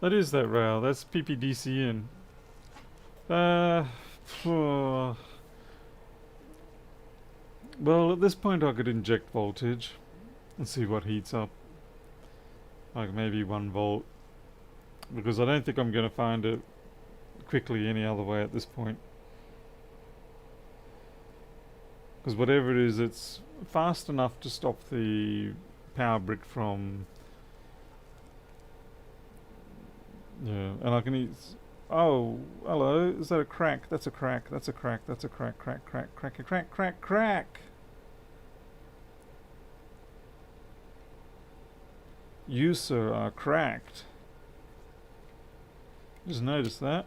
That is that rail. That's PPDCN. Well, at this point I could inject voltage and see what heats up. Like maybe 1 volt. Because I don't think I'm going to find it quickly any other way at this point. Because whatever it is, it's fast enough to stop the power brick from... Yeah, and I can eat... Oh, hello, is that a crack? That's a crack, that's a crack, that's a crack, crack, crack, crack, crack, crack, crack! You, sir, are cracked. Just noticed that.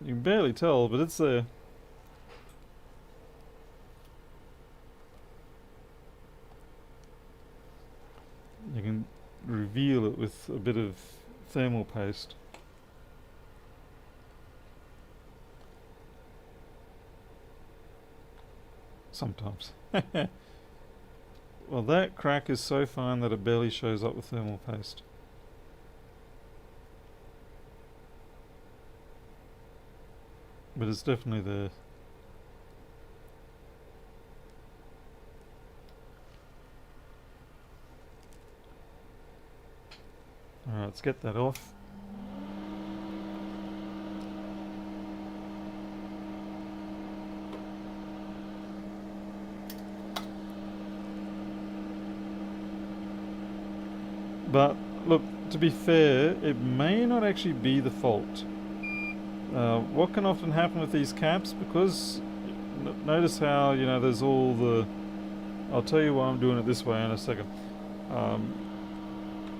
You can barely tell, but it's there. You can reveal it with a bit of thermal paste. Sometimes. Well, that crack is so fine that it barely shows up with thermal paste. But it's definitely there. Alright, let's get that off. But, look, to be fair, it may not actually be the fault. What can often happen with these caps, because notice how, you know, there's all the... I'll tell you why I'm doing it this way in a second.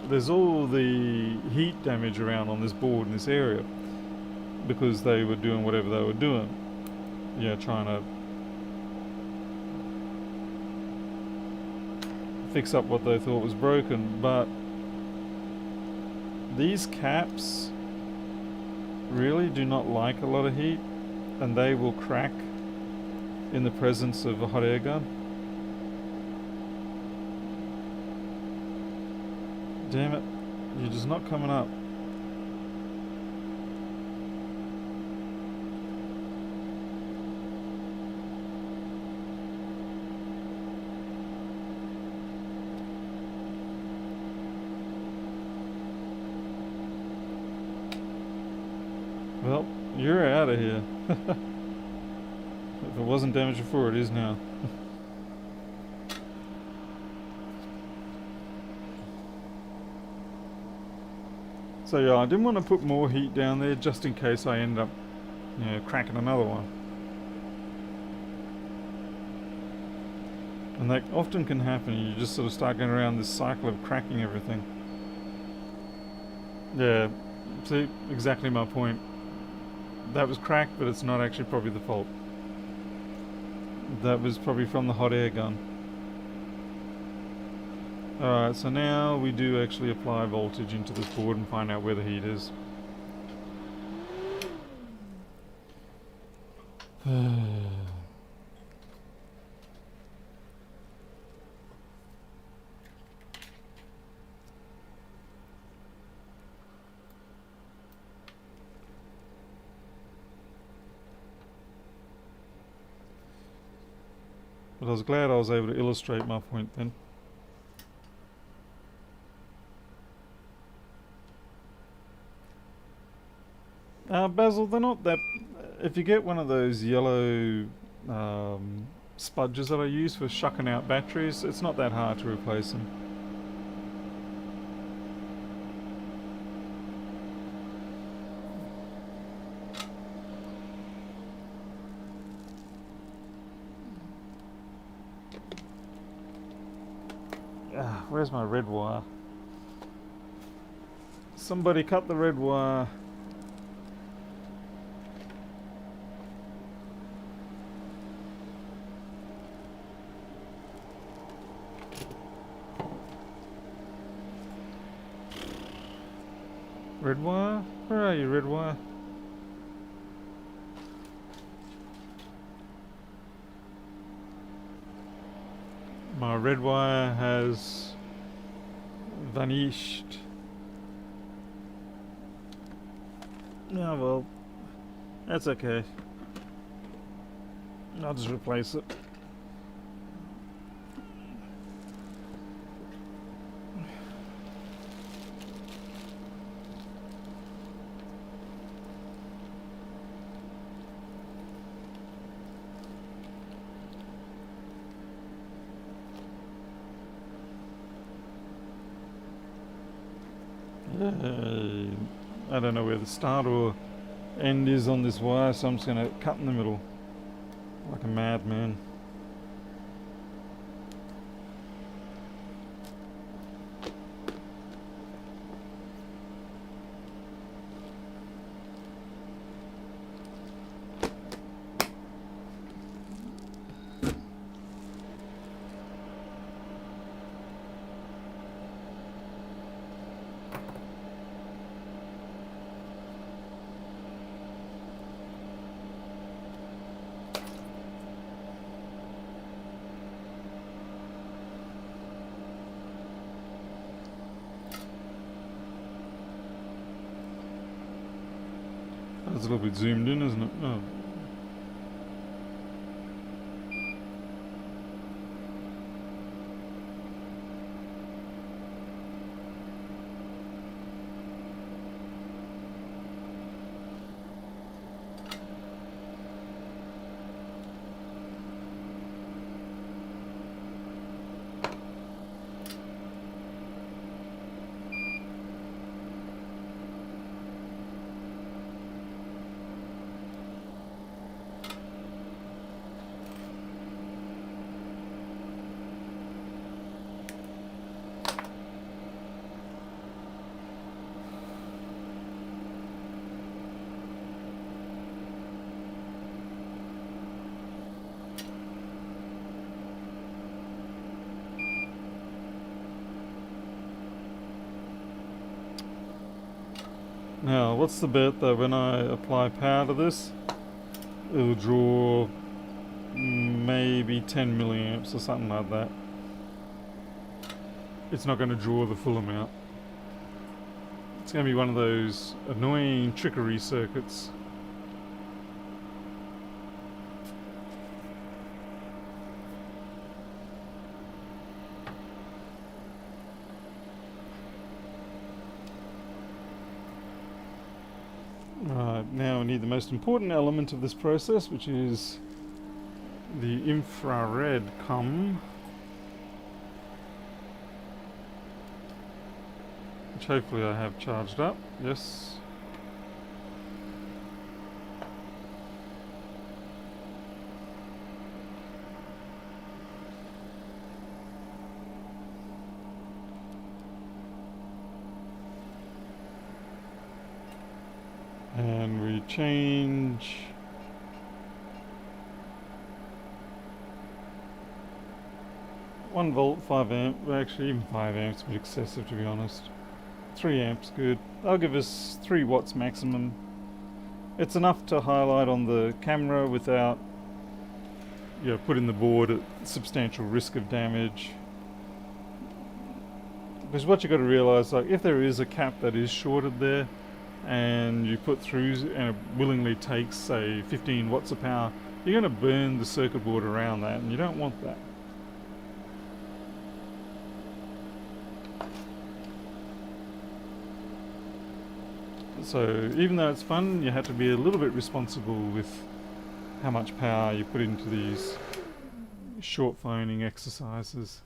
There's all the heat damage around on this board in this area because they were doing whatever they were doing. Yeah, trying to fix up what they thought was broken, but these caps really do not like a lot of heat, and they will crack in the presence of a hot air gun. Damn it, you're just not coming up. Well, you're out of here. If it wasn't damaged before, it is now. So yeah, I didn't want to put more heat down there just in case I end up, you know, cracking another one. And that often can happen. You just sort of start going around this cycle of cracking everything. Yeah, see, exactly my point. That was cracked, but it's not actually probably the fault. That was probably from the hot air gun. Alright, so now we do actually apply voltage into this board and find out where the heat is. But I was glad I was able to illustrate my point then. Basil, they're not that... If you get one of those yellow spudges that I use for shucking out batteries, it's not that hard to replace them. Where's my red wire? Somebody cut the red wire. Red wire? Where are you, red wire? My red wire has vanished. Oh well, that's okay. I'll just replace it. I don't know where the start or end is on this wire, so I'm just going to cut in the middle like a madman. That's a little bit zoomed in, isn't it? Oh. Now, what's the bet that when I apply power to this, it'll draw maybe 10 milliamps or something like that. It's not going to draw the full amount. It's going to be one of those annoying trickery circuits. Right, now we need the most important element of this process, which is the infrared cum, which hopefully I have charged up. Yes. And we change 1 volt, 5 amp. Well, actually, even 5 amps is a bit excessive, to be honest. 3 amps, good. That'll give us 3 watts maximum. It's enough to highlight on the camera without, you know, putting the board at substantial risk of damage. Because what you've got to realise, like, if there is a cap that is shorted there, and you put through and it willingly takes, say, 15 watts of power, you're going to burn the circuit board around that, and you don't want that. So even though it's fun, you have to be a little bit responsible with how much power you put into these short phoning exercises.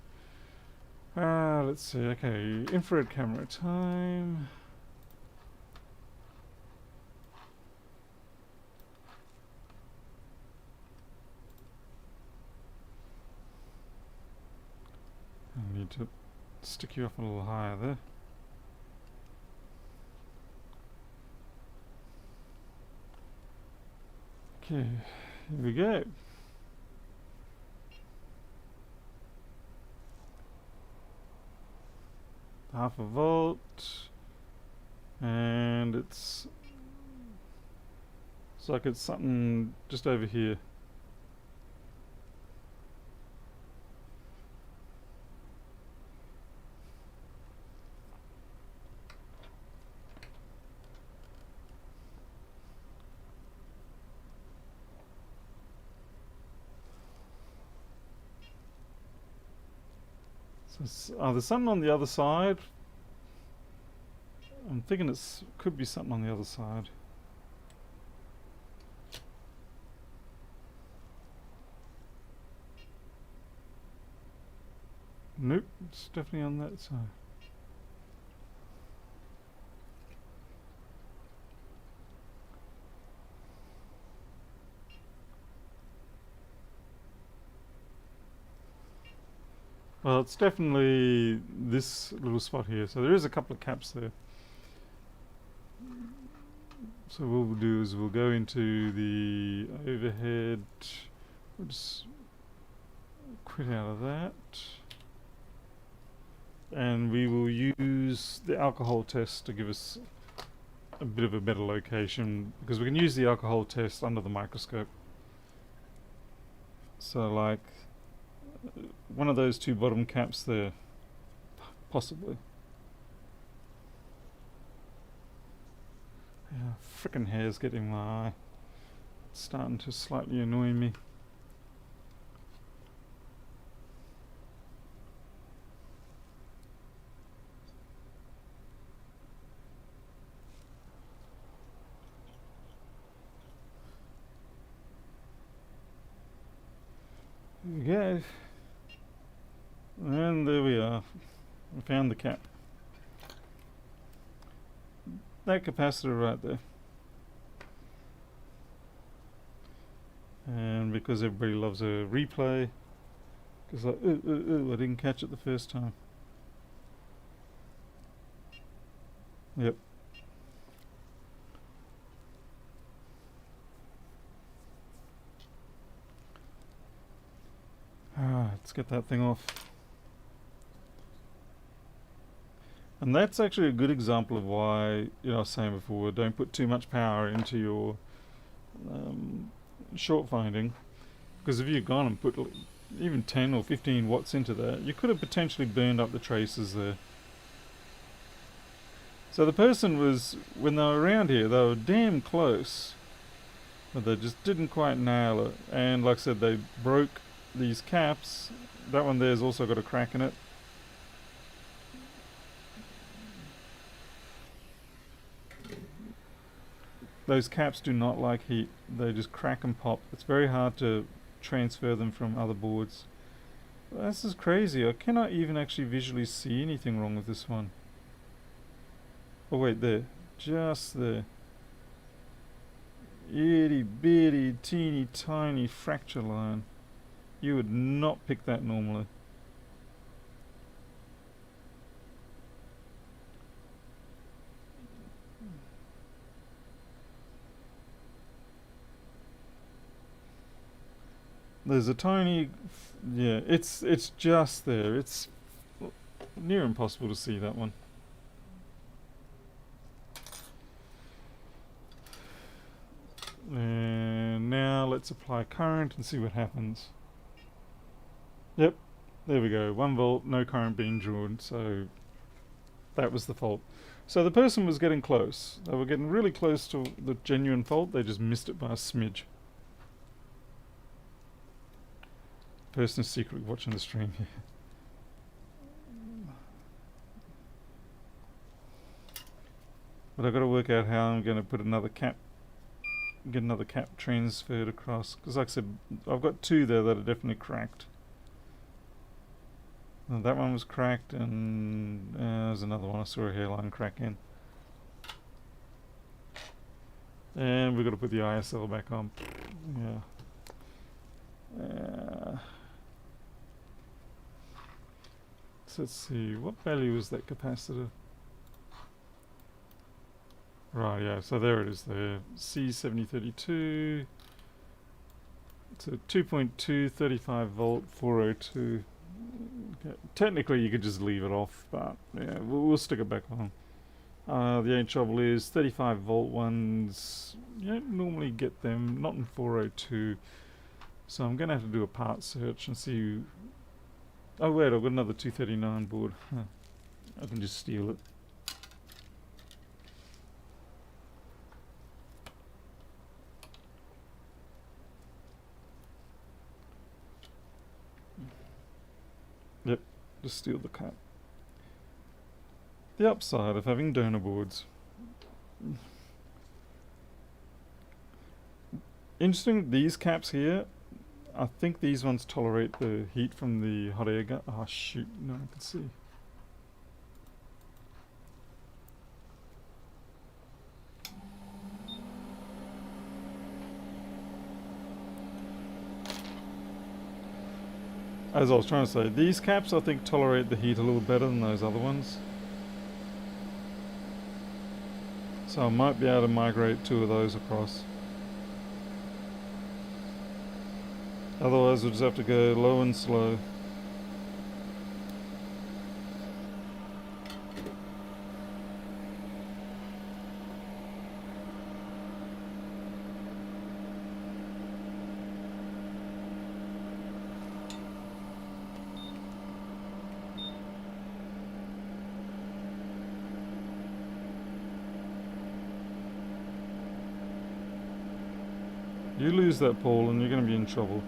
Let's see, okay, infrared camera time. I need to stick you up a little higher there. Okay, here we go. Half a volt, and it's like it's something just over here. So there's something on the other side. I'm thinking it's could be something on the other side. Nope, it's definitely on that side. Well, it's definitely this little spot here. So there is a couple of caps there. So what we'll do is we'll go into the overhead. We'll just quit out of that. And we will use the alcohol test to give us a bit of a better location, because we can use the alcohol test under the microscope. So like one of those 2 bottom caps there, possibly. Yeah, frickin' hair's getting my eye. It's starting to slightly annoy me. There we go. And there we are. We found the cap. That capacitor right there. And because everybody loves a replay, because like, I didn't catch it the first time. Yep. Let's get that thing off. And that's actually a good example of why, I was saying before, don't put too much power into your short finding, because if you've gone and put even 10 or 15 watts into that, you could have potentially burned up the traces there. So the person was, when they were around here, they were damn close, but they just didn't quite nail it. And like I said, they broke these caps. That one there's also got a crack in it. Those caps do not like heat. They just crack and pop. It's very hard to transfer them from other boards. This is crazy. I cannot even actually visually see anything wrong with this one. Oh wait, there. Just there. Itty bitty teeny tiny fracture line. You would not pick that normally. There's a tiny, yeah, it's just there. It's near impossible to see that one. And now let's apply current and see what happens. Yep, there we go. 1 volt, no current being drawn, so that was the fault. So the person was getting close. They were getting really close to the genuine fault. They just missed it by a smidge. Person is secretly watching the stream here. But I've got to work out how I'm going to put another cap, get another cap transferred across. Because like I said, I've got 2 there that are definitely cracked. And that one was cracked, and there's another one I saw a hairline crack in. And we've got to put the ISL back on. Yeah. So let's see, what value is that capacitor? Right, yeah, so there it is there. C7032. It's a 2.2, 35 volt, 402. Okay. Technically you could just leave it off, but yeah, we'll stick it back on. The only trouble is 35 volt ones, you don't normally get them, not in 402. So I'm going to have to do a part search and see. Oh wait, I've got another 239 board. Huh. I can just steal it. Yep, just steal the cap. The upside of having donor boards. Interesting, these caps here, I think these ones tolerate the heat from the hot air gun. Oh shoot, no one can see. As I was trying to say, these caps I think tolerate the heat a little better than those other ones. So I might be able to migrate 2 of those across. Otherwise we'll just have to go low and slow. You lose that pole and you're going to be in trouble.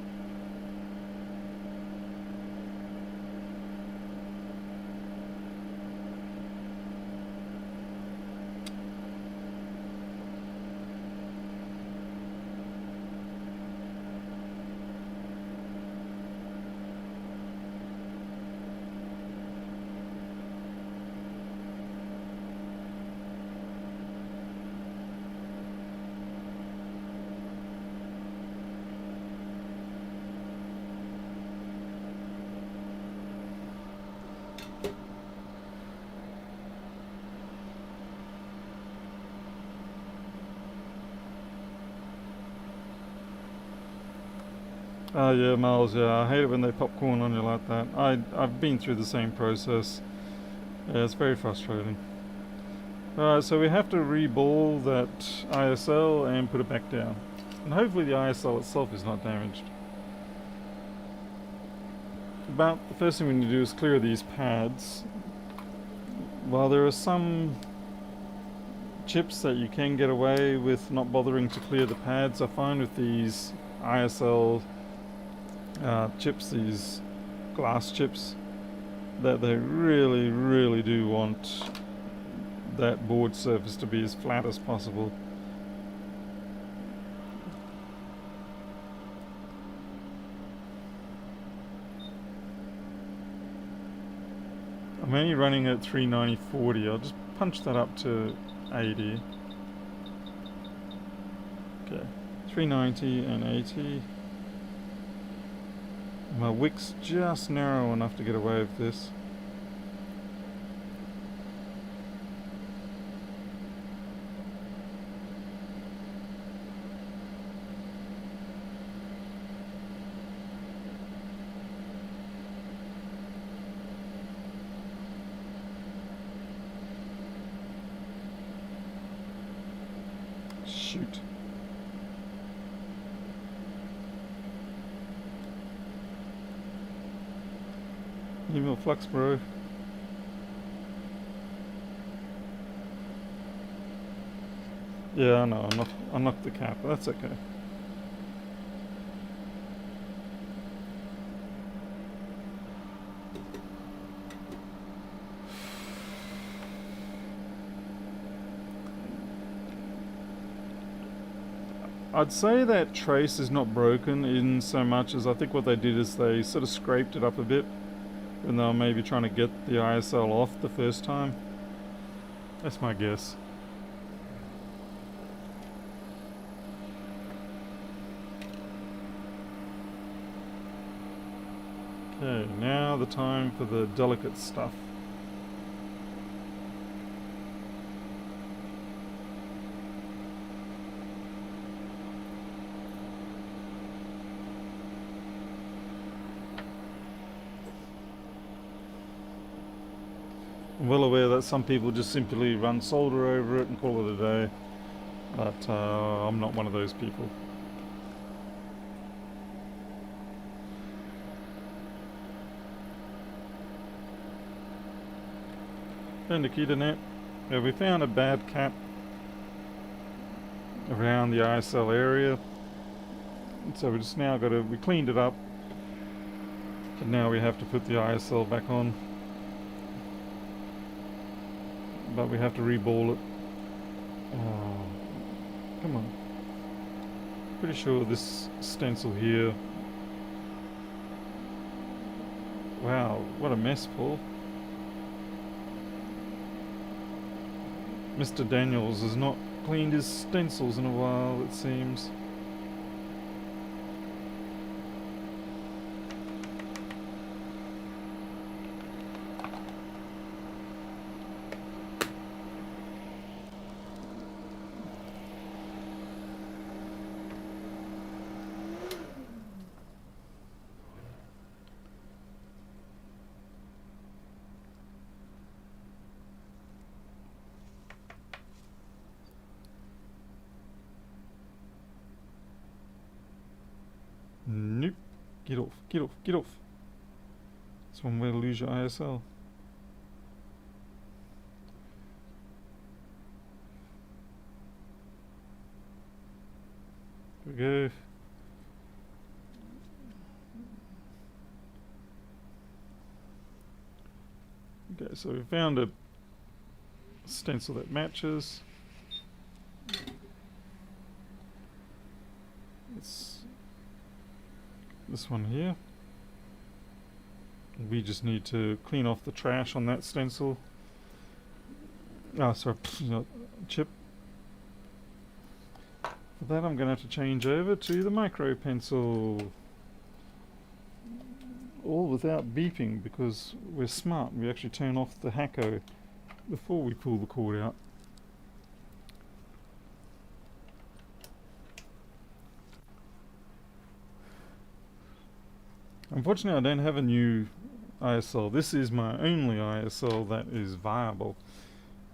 Oh yeah, Miles, yeah, I hate it when they popcorn on you like that. I've been through the same process. Yeah, it's very frustrating. Alright, so we have to reball that ISL and put it back down. And hopefully the ISL itself is not damaged. But the first thing we need to do is clear these pads. While there are some chips that you can get away with not bothering to clear the pads, I find with these ISL chips, these glass chips, that they really do want that board surface to be as flat as possible. I'm only running at 390/40. I'll just punch that up to 80. Okay, 390 and 80. My wick's just narrow enough to get away with this. Shoot. Email flux, bro. Yeah, I know. I knocked the cap. That's okay. I'd say that trace is not broken in so much as I think what they did is they sort of scraped it up a bit when they were maybe trying to get the ISL off the first time. That's my guess. Okay, now the time for the delicate stuff. I'm well aware that some people just simply run solder over it and call it a day, but I'm not one of those people. And Nikita net. Yeah, we found a bad cap around the ISL area, so we just now we cleaned it up, and now we have to put the ISL back on. But we have to reball it. Oh, come on. Pretty sure this stencil here. Wow, what a mess, Paul. Mr. Daniels has not cleaned his stencils in a while, it seems. Nope. Get off, get off, get off. That's one way to lose your ISL. There we go. Okay, so we found a stencil that matches. It's this one here. We just need to clean off the trash on that stencil. Oh, sorry, chip. For that I'm going to have to change over to the micro pencil. All without beeping, because we're smart. We actually turn off the Hacko before we pull the cord out. Unfortunately, I don't have a new ISL. This is my only ISL that is viable.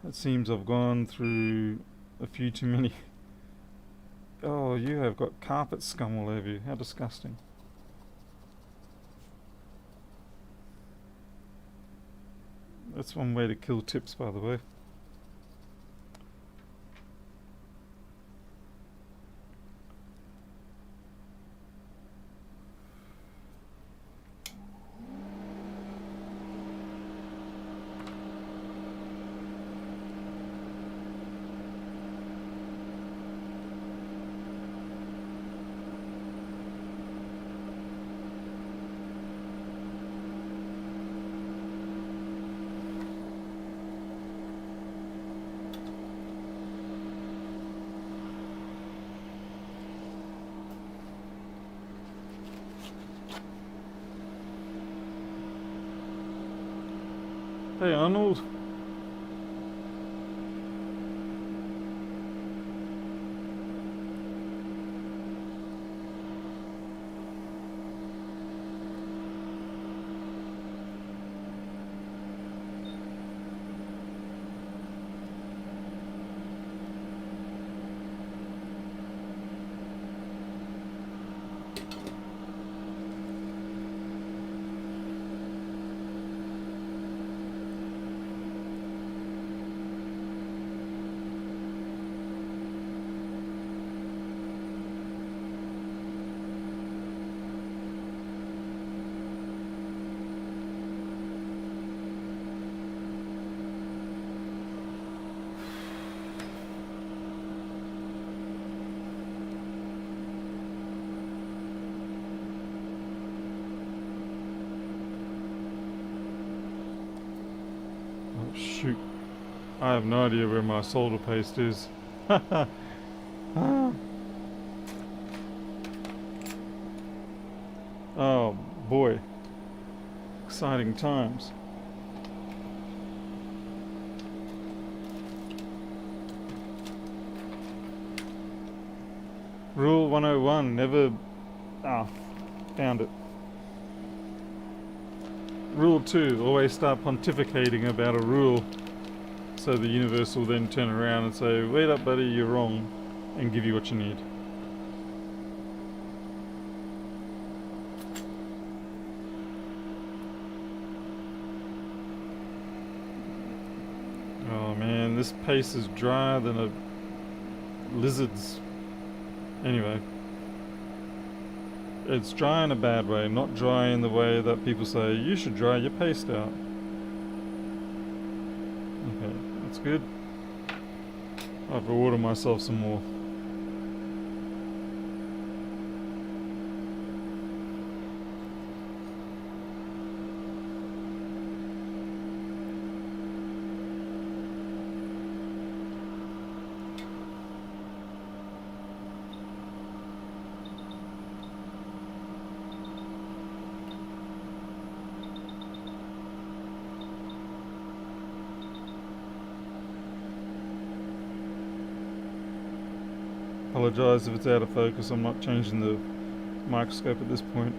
It seems I've gone through a few too many. Oh, you have got carpet scum all over you. How disgusting. That's one way to kill tips, by the way. Hey Arnold. Oh shoot. I have no idea where my solder paste is. Oh boy. Exciting times. Rule 101, never... found it. Rule 2, always start pontificating about a rule, so the universe will then turn around and say, wait up buddy, you're wrong, and give you what you need. Oh man, this paste is drier than a lizard's. Anyway. It's dry in a bad way, not dry in the way that people say, you should dry your paste out. Okay, that's good. I have to order myself some more. Apologise if it's out of focus, I'm not changing the microscope at this point.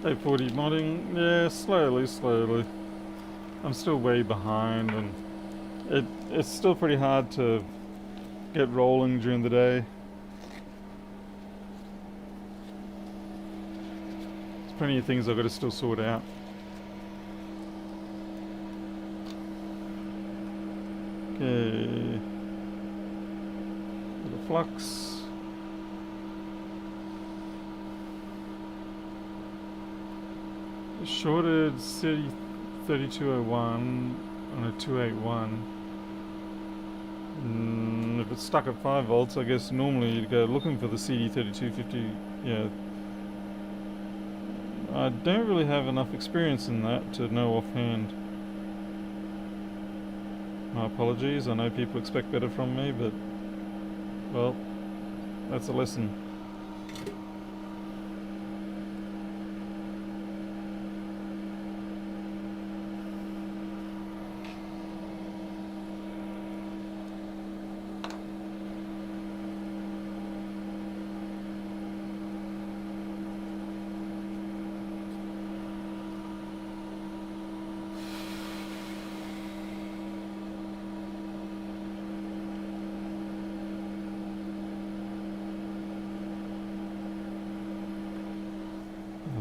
A40 modding, yeah, slowly. I'm still way behind, and it's still pretty hard to get rolling during the day. There's plenty of things I've got to still sort out. Okay, little flux. Shorted city 3201 on a 281. If it's stuck at 5 volts, I guess normally you'd go looking for the CD3250. Yeah, I don't really have enough experience in that to know offhand. My apologies, I know people expect better from me, but, well, that's a lesson.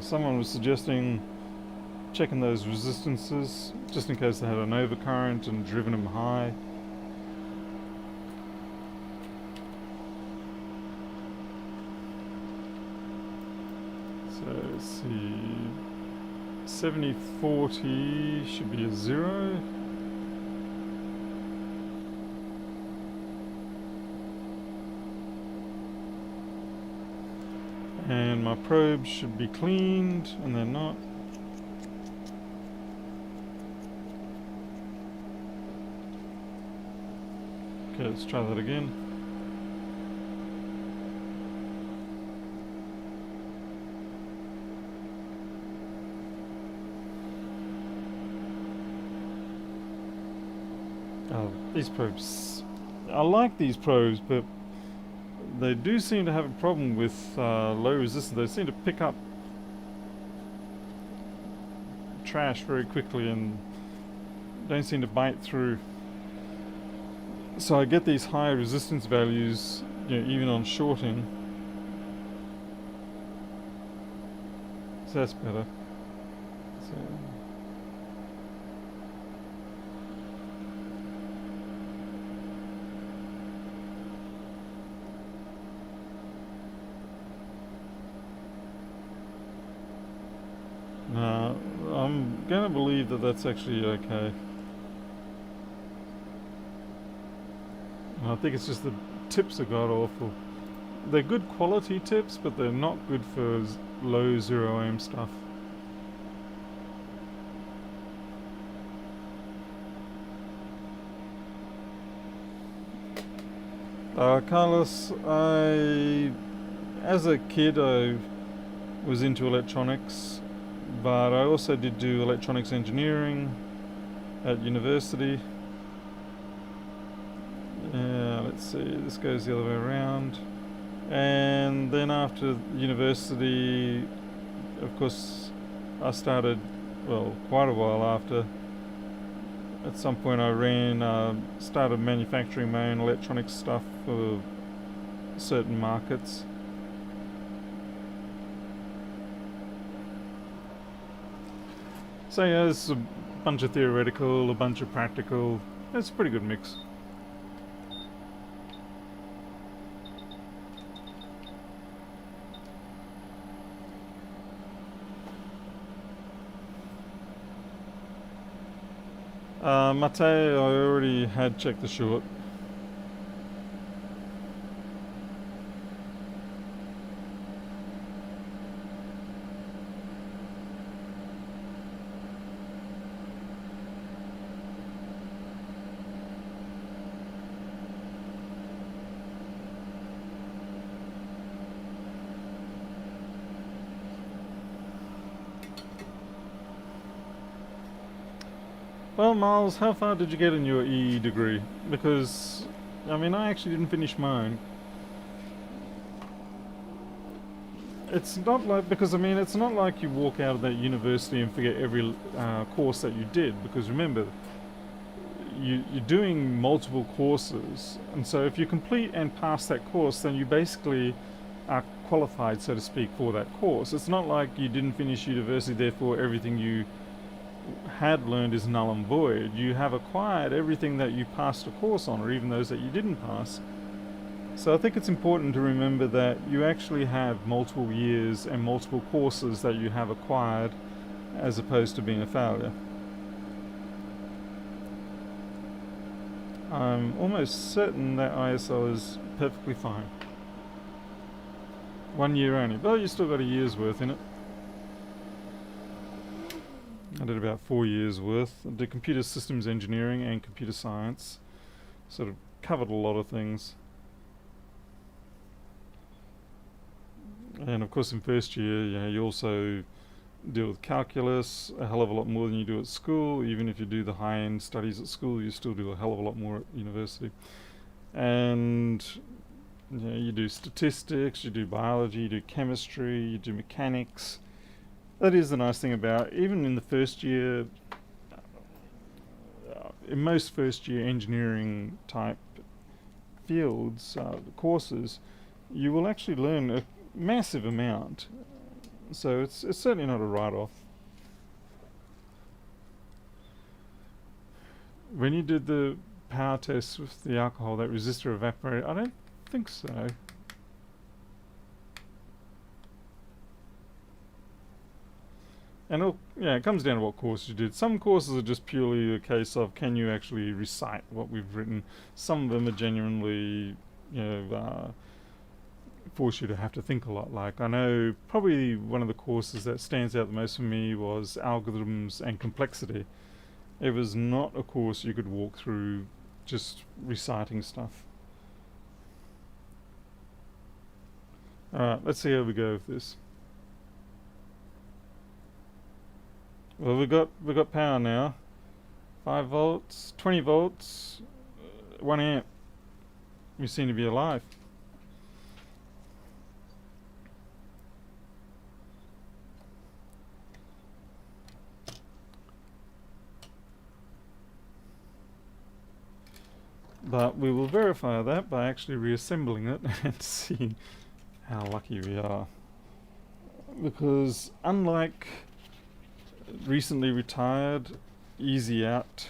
Someone was suggesting checking those resistances just in case they had an overcurrent and driven them high. So let's see, 7040 should be a 0. And my probes should be cleaned, and they're not. Okay, let's try that again. Oh, these probes. I like these probes, but they do seem to have a problem with low resistance. They seem to pick up trash very quickly and don't seem to bite through. So I get these high resistance values, you know, even on shorting. So that's better. So no, I'm gonna believe that that's actually okay. And I think it's just the tips are god awful. They're good quality tips, but they're not good for low 0 ohm stuff. Carlos, as a kid, I was into electronics, but I also did do electronics engineering at university. Let's see, this goes the other way around. And then after university, of course, I started, well, quite a while after. At some point I started manufacturing my own electronics stuff for certain markets. So yeah, there's a bunch of theoretical, a bunch of practical. It's a pretty good mix. Mate, I already had checked the short. Well, Miles, how far did you get in your EE degree? Because, I mean, I actually didn't finish mine. It's not like, because I mean, it's not like you walk out of that university and forget every course that you did, because remember, you're doing multiple courses, and so if you complete and pass that course, then you basically are qualified, so to speak, for that course. It's not like you didn't finish university, therefore everything you had learned is null and void. You have acquired everything that you passed a course on, or even those that you didn't pass. So I think it's important to remember that you actually have multiple years and multiple courses that you have acquired, as opposed to being a failure. I'm almost certain that ISO is perfectly fine. 1 year only, but you still got a year's worth in it. I did about 4 years worth. I did computer systems engineering and computer science. Sort of covered a lot of things. And of course in first year, you also deal with calculus a hell of a lot more than you do at school. Even if you do the high-end studies at school, you still do a hell of a lot more at university. And you do statistics, you do biology, you do chemistry, you do mechanics. That is the nice thing about even in the first year, in most first year engineering type fields, courses, you will actually learn a massive amount. So it's certainly not a write-off. When you did the power test with the alcohol, that resistor evaporated, I don't think so. And it comes down to what course you did. Some courses are just purely a case of can you actually recite what we've written. Some of them are genuinely, force you to have to think a lot. Like I know probably one of the courses that stands out the most for me was algorithms and complexity. It was not a course you could walk through just reciting stuff. Alright, let's see how we go with this. Well, we've got power now. 5 volts, 20 volts, 1 amp. We seem to be alive. But we will verify that by actually reassembling it and seeing how lucky we are. Because unlike recently retired, easy out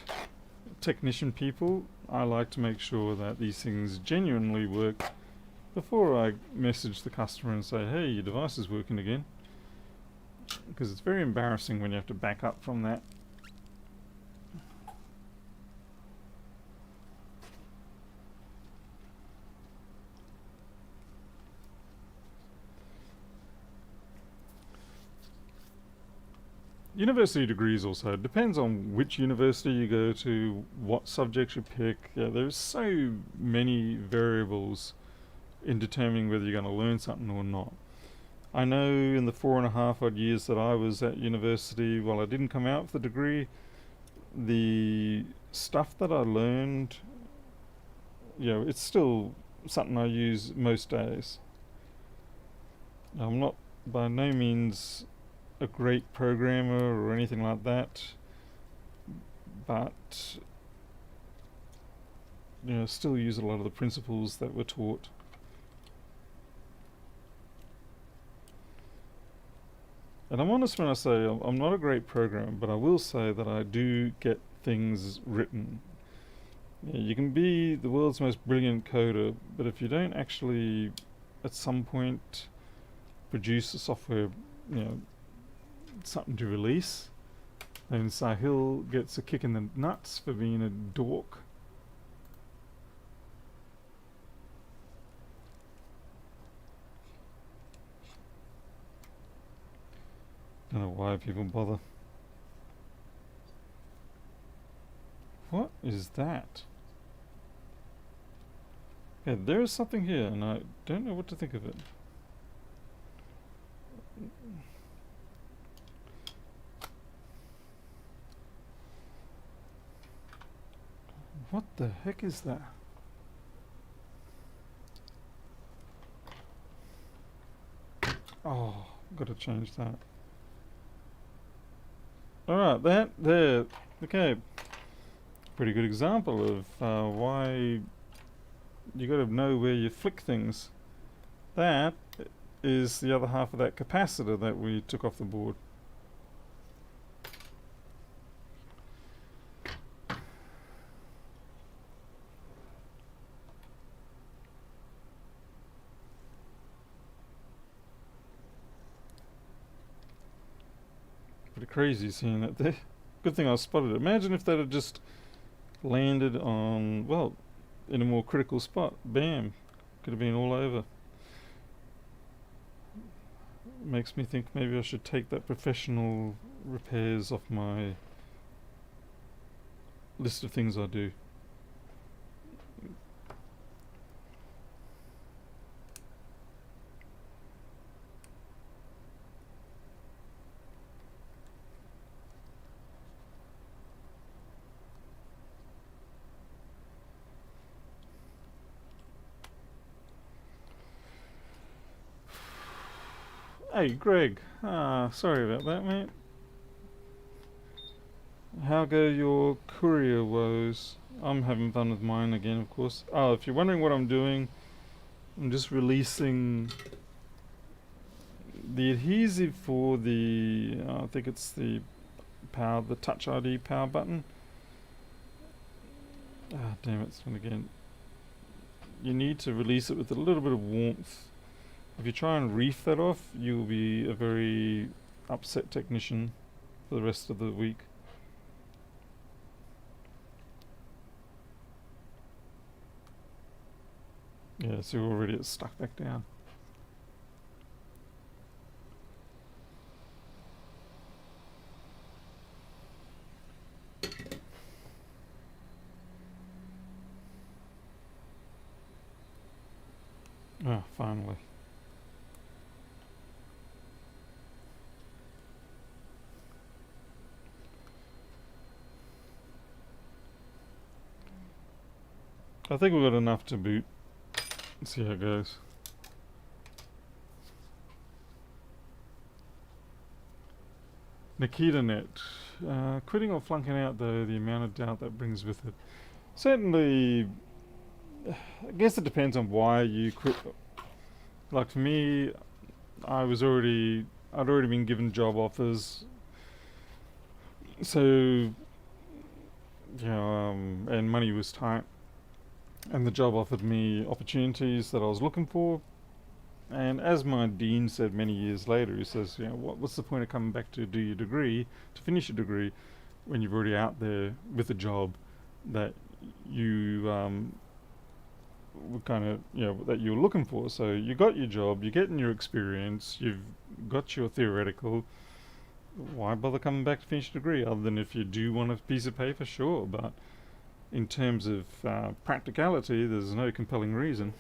technician people, I like to make sure that these things genuinely work before I message the customer and say, hey, your device is working again. Because it's very embarrassing when you have to back up from that. University degrees also, it depends on which university you go to, what subjects you pick. There's so many variables in determining whether you're going to learn something or not. I know in the 4.5 odd years that I was at university, while I didn't come out with a degree, the stuff that I learned, it's still something I use most days. I'm not by no means a great programmer or anything like that, but still use a lot of the principles that were taught. And I'm honest when I say I'm not a great programmer, but I will say that I do get things written. You can be the world's most brilliant coder, but if you don't actually at some point produce a software, something to release, then Sahil gets a kick in the nuts for being a dork. Don't know why people bother. What is that? Yeah, there is something here and I don't know what to think of it. What the heck is that? Oh, gotta change that. Alright, that there. Okay. Pretty good example of why you gotta know where you flick things. That is the other half of that capacitor that we took off the board. Pretty crazy seeing that there. Good thing I spotted it. Imagine if that had just landed on, well, in a more critical spot. Bam. Could have been all over. Makes me think maybe I should take that professional repairs off my list of things I do. Hey, Greg. Sorry about that, mate. How go your courier woes? I'm having fun with mine again, of course. Oh, if you're wondering what I'm doing, I'm just releasing the adhesive for the, I think it's the Touch ID power button. Ah, damn it, and again. You need to release it with a little bit of warmth. If you try and reef that off, you'll be a very upset technician for the rest of the week. Yeah, so already it's stuck back down. Ah, finally. I think we've got enough to boot. Let's see how it goes. NikitaNet. Quitting or flunking out, though, the amount of doubt that brings with it. Certainly, I guess it depends on why you quit. Like for me, I'd already been given job offers. So, and money was tight. And the job offered me opportunities that I was looking for. And as my dean said many years later, he says, what's the point of coming back to do your degree, to finish your degree, when you're already out there with a job that you were that you were looking for. So you got your job, you're getting your experience, you've got your theoretical. Why bother coming back to finish your degree? Other than if you do want a piece of paper, sure, but in terms of practicality, there's no compelling reason.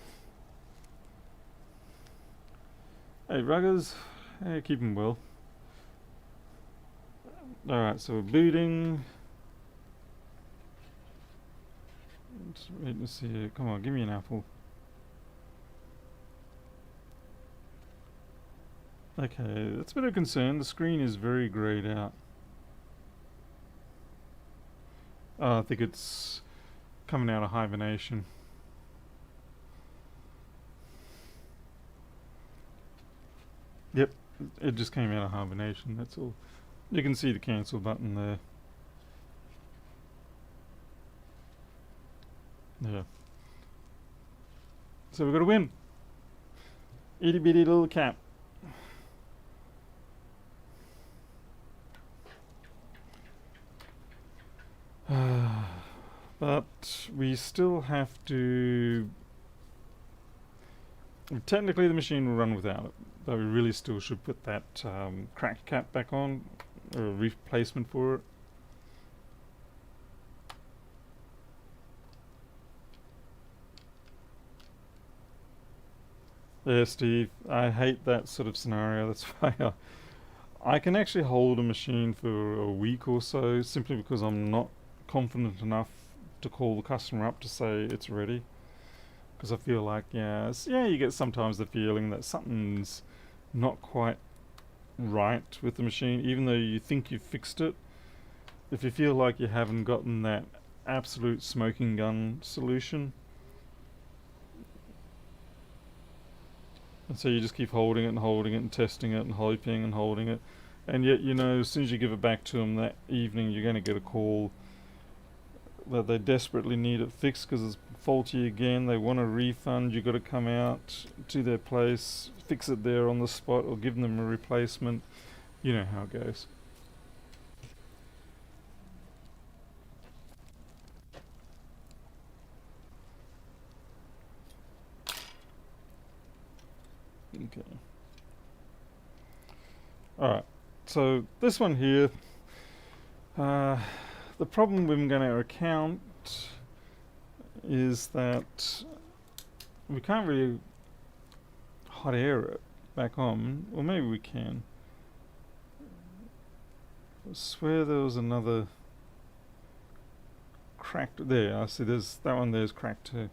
Hey, Ruggers. Hey, keep them well. Alright, so we're booting. Just waiting to see it. Come on, give me an apple. Okay, that's a bit of concern. The screen is very grayed out. I think it's coming out of hibernation. Yep, it just came out of hibernation, that's all. You can see the cancel button there. Yeah. So we've got to win. Itty bitty little cap. But we still have to. Technically, the machine will run without it, but we really still should put that crack cap back on, or a replacement for it. Yeah, Steve, I hate that sort of scenario. That's why I can actually hold a machine for a week or so simply because I'm not confident enough to call the customer up to say it's ready. Because I feel like, you get sometimes the feeling that something's not quite right with the machine, even though you think you've fixed it. If you feel like you haven't gotten that absolute smoking gun solution, and so you just keep holding it and testing it and hoping and holding it, and yet as soon as you give it back to them that evening, you're going to get a call that they desperately need it fixed because it's faulty again. They want a refund. You've got to come out to their place, fix it there on the spot, or give them a replacement. You know how it goes. Okay. Alright, so this one here, the problem with our account is that we can't really hot air it back on. Or maybe we can. I swear there was another cracked there. I see there's that one there's cracked too.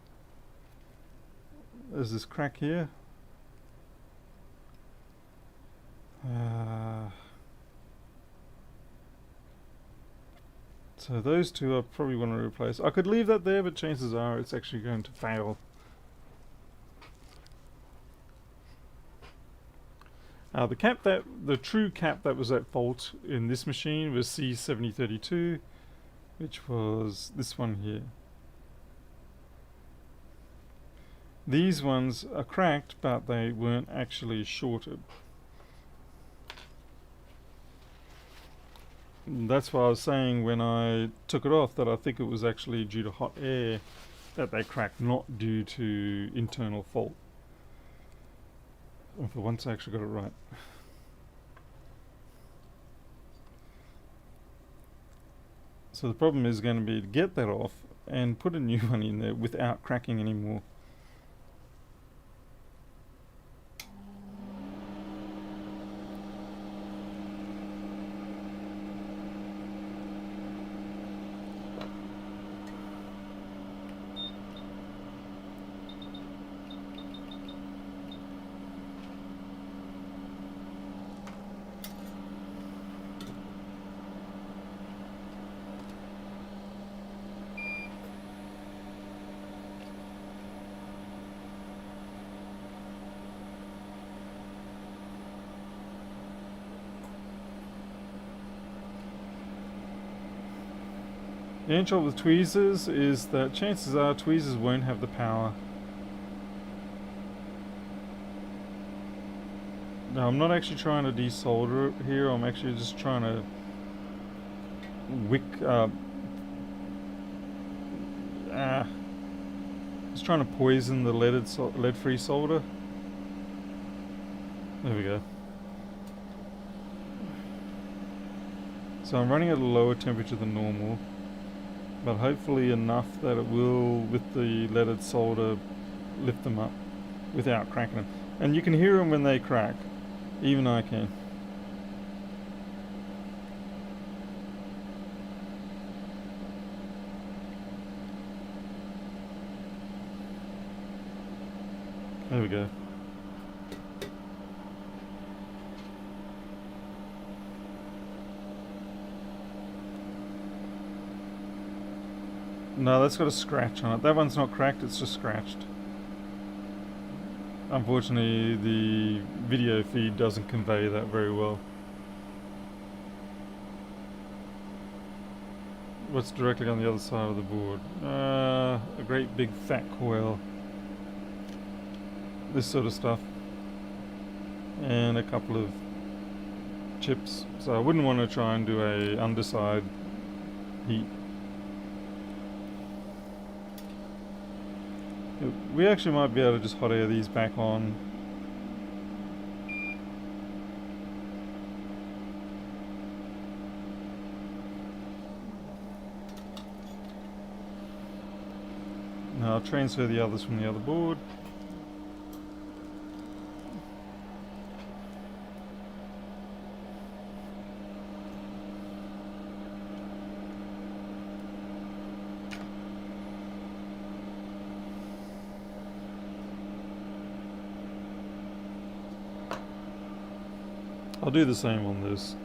There's this crack here. So those two I probably want to replace. I could leave that there, but chances are it's actually going to fail. The true cap that was at fault in this machine was C7032, which was this one here. These ones are cracked, but they weren't actually shorted. And that's why I was saying when I took it off that I think it was actually due to hot air that they cracked, not due to internal fault. And for once I actually got it right. So the problem is going to be to get that off and put a new one in there without cracking anymore. The only trouble with tweezers is that chances are tweezers won't have the power. Now I'm not actually trying to desolder it here, I'm actually just trying to just trying to poison the lead-free solder. There we go. So I'm running at a lower temperature than normal, but hopefully enough that it will, with the leaded solder, lift them up without cracking them. And you can hear them when they crack. Even I can. There we go. No, that's got a scratch on it. That one's not cracked, it's just scratched. Unfortunately, the video feed doesn't convey that very well. What's directly on the other side of the board? A great big fat coil. This sort of stuff. And a couple of chips. So I wouldn't want to try and do a underside heat. We actually might be able to just hot air these back on. Now I'll transfer the others from the other board. I'll do the same on this.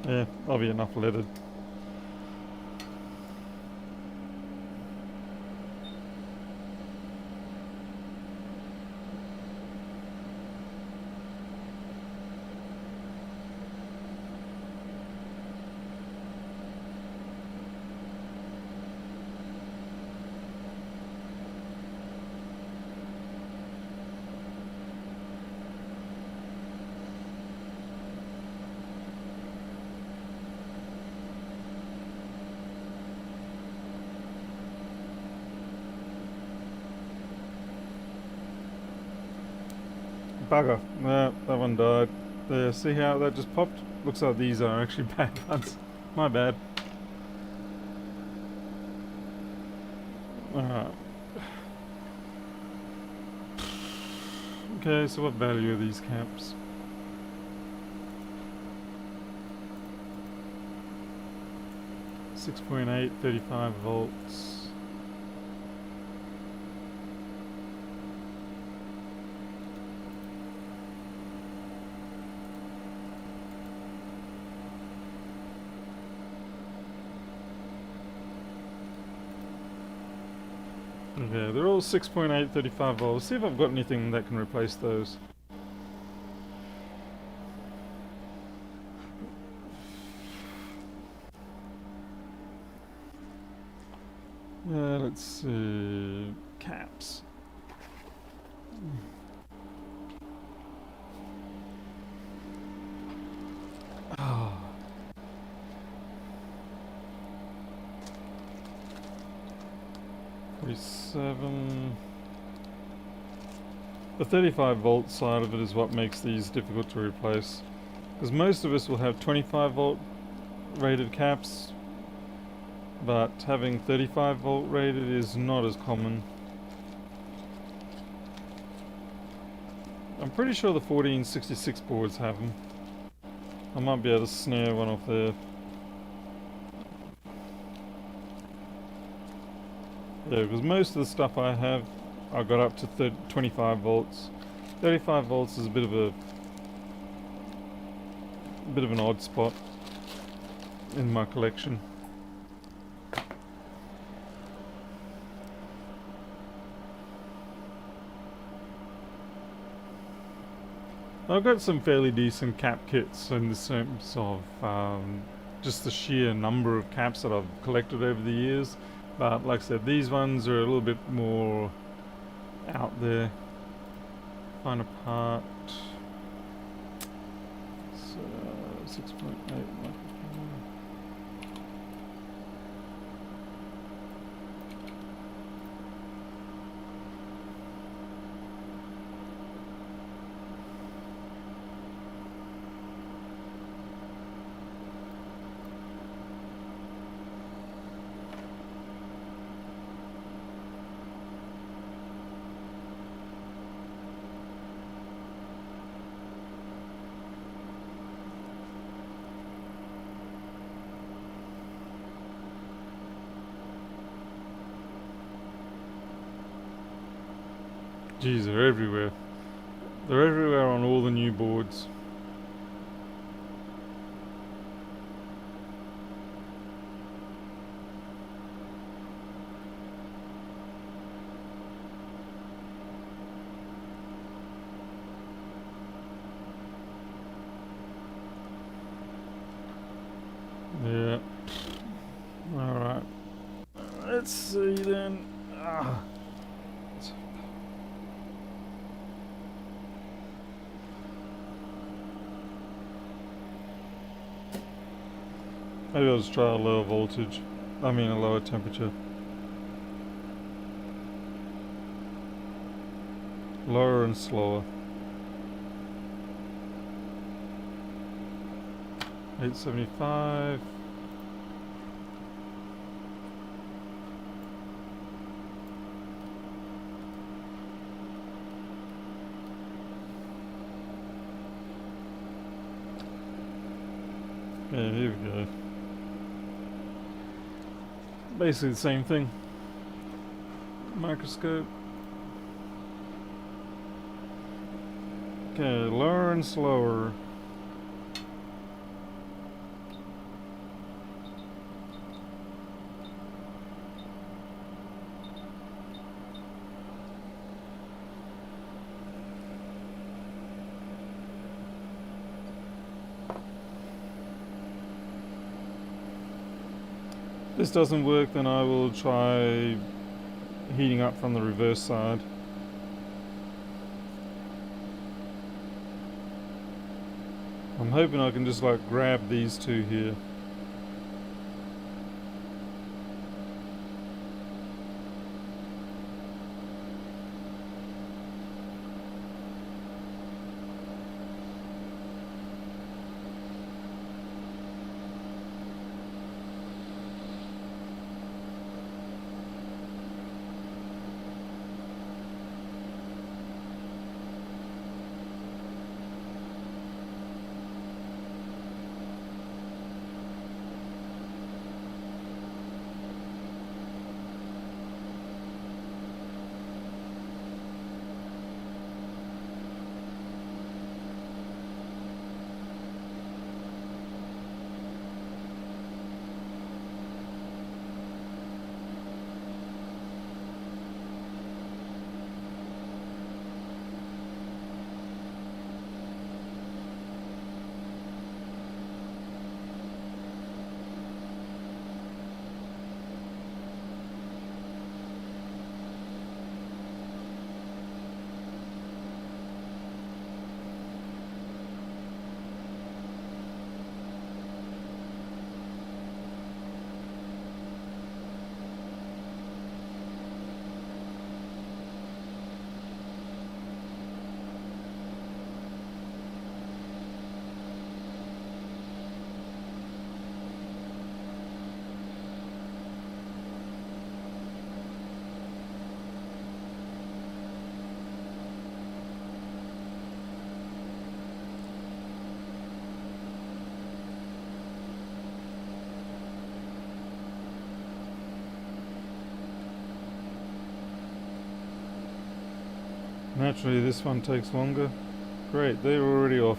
Yeah, that'll be enough leaded. bugger. No, that one died. There, see how that just popped? Looks like these are actually bad ones. My bad. Alright. Okay, so what value are these caps? .8, 35 volts. Okay, they're all 6.8, 35 volts. See if I've got anything that can replace those. Let's see. Caps. Oh. The 35 volt side of it is what makes these difficult to replace, because most of us will have 25 volt rated caps, but having 35 volt rated is not as common. I'm pretty sure the 1466 boards have them. I might be able to snare one off there. Yeah, because most of the stuff I have, I got up to 25 volts. 35 volts is a bit of an odd spot in my collection. I've got some fairly decent cap kits in the sense of just the sheer number of caps that I've collected over the years. But like I said, these ones are a little bit more out there. Find a part. So 6.8. Geez, they're everywhere. They're everywhere on all the new boards. Yeah. Alright. Let's see then. Maybe I'll just try a lower voltage. I mean a lower temperature. Lower and slower. 875. Yeah, here we go. Basically the same thing. Microscope. Okay, lower and slower. If this doesn't work, then I will try heating up from the reverse side. I'm hoping I can just like grab these two here. Naturally this one takes longer. Great, they're already off.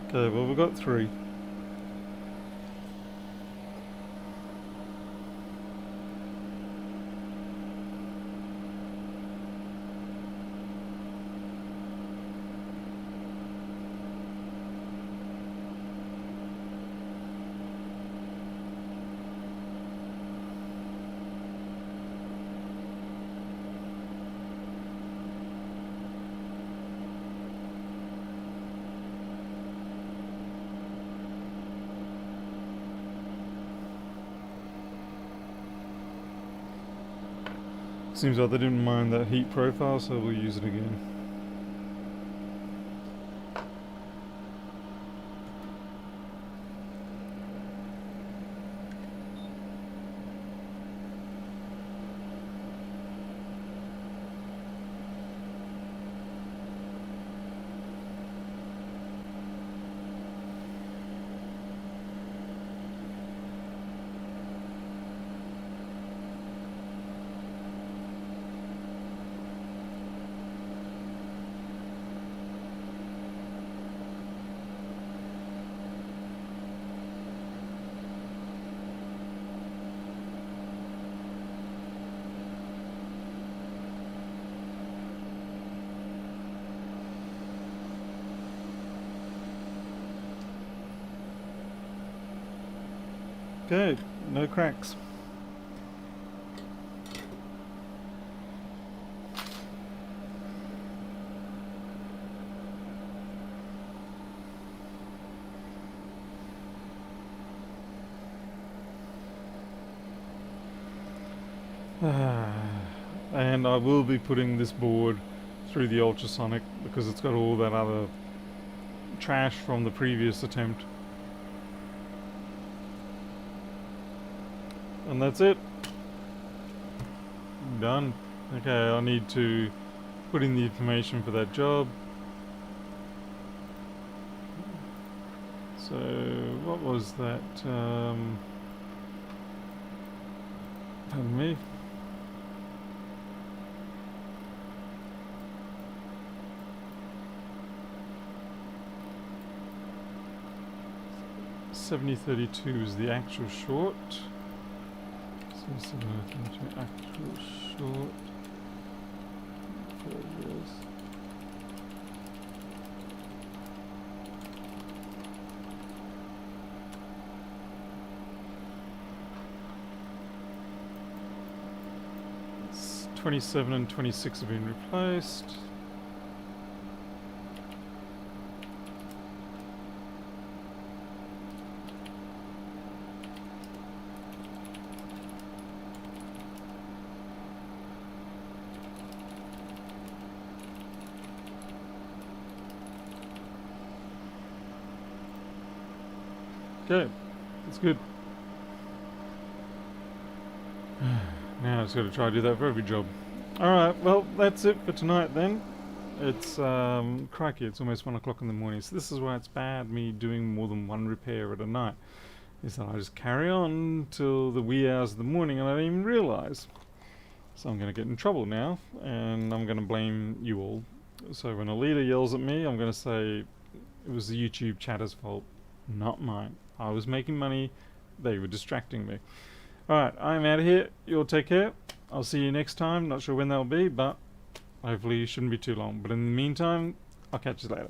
Okay, well we've got 3. Seems like they didn't mind that heat profile, so we'll use it again. Okay, no cracks. And I will be putting this board through the ultrasonic because it's got all that other trash from the previous attempt. And that's it. Done. Okay, I need to put in the information for that job. So, what was that? Pardon me. $70.32 is the actual short. Actual short. It's 27 and 26 have been replaced. Okay, that's good. Now I just got to try to do that for every job. Alright, well that's it for tonight then. It's, crikey, it's almost 1 o'clock in the morning, so this is why it's bad me doing more than one repair at a night. Is that I just carry on till the wee hours of the morning and I don't even realise. So I'm going to get in trouble now, and I'm going to blame you all. So when a leader yells at me, I'm going to say it was the YouTube chatter's fault, not mine. I was making money, they were distracting me. Alright, I'm out of here. You'll take care. I'll see you next time. Not sure when that'll be, but hopefully it shouldn't be too long. But in the meantime, I'll catch you later.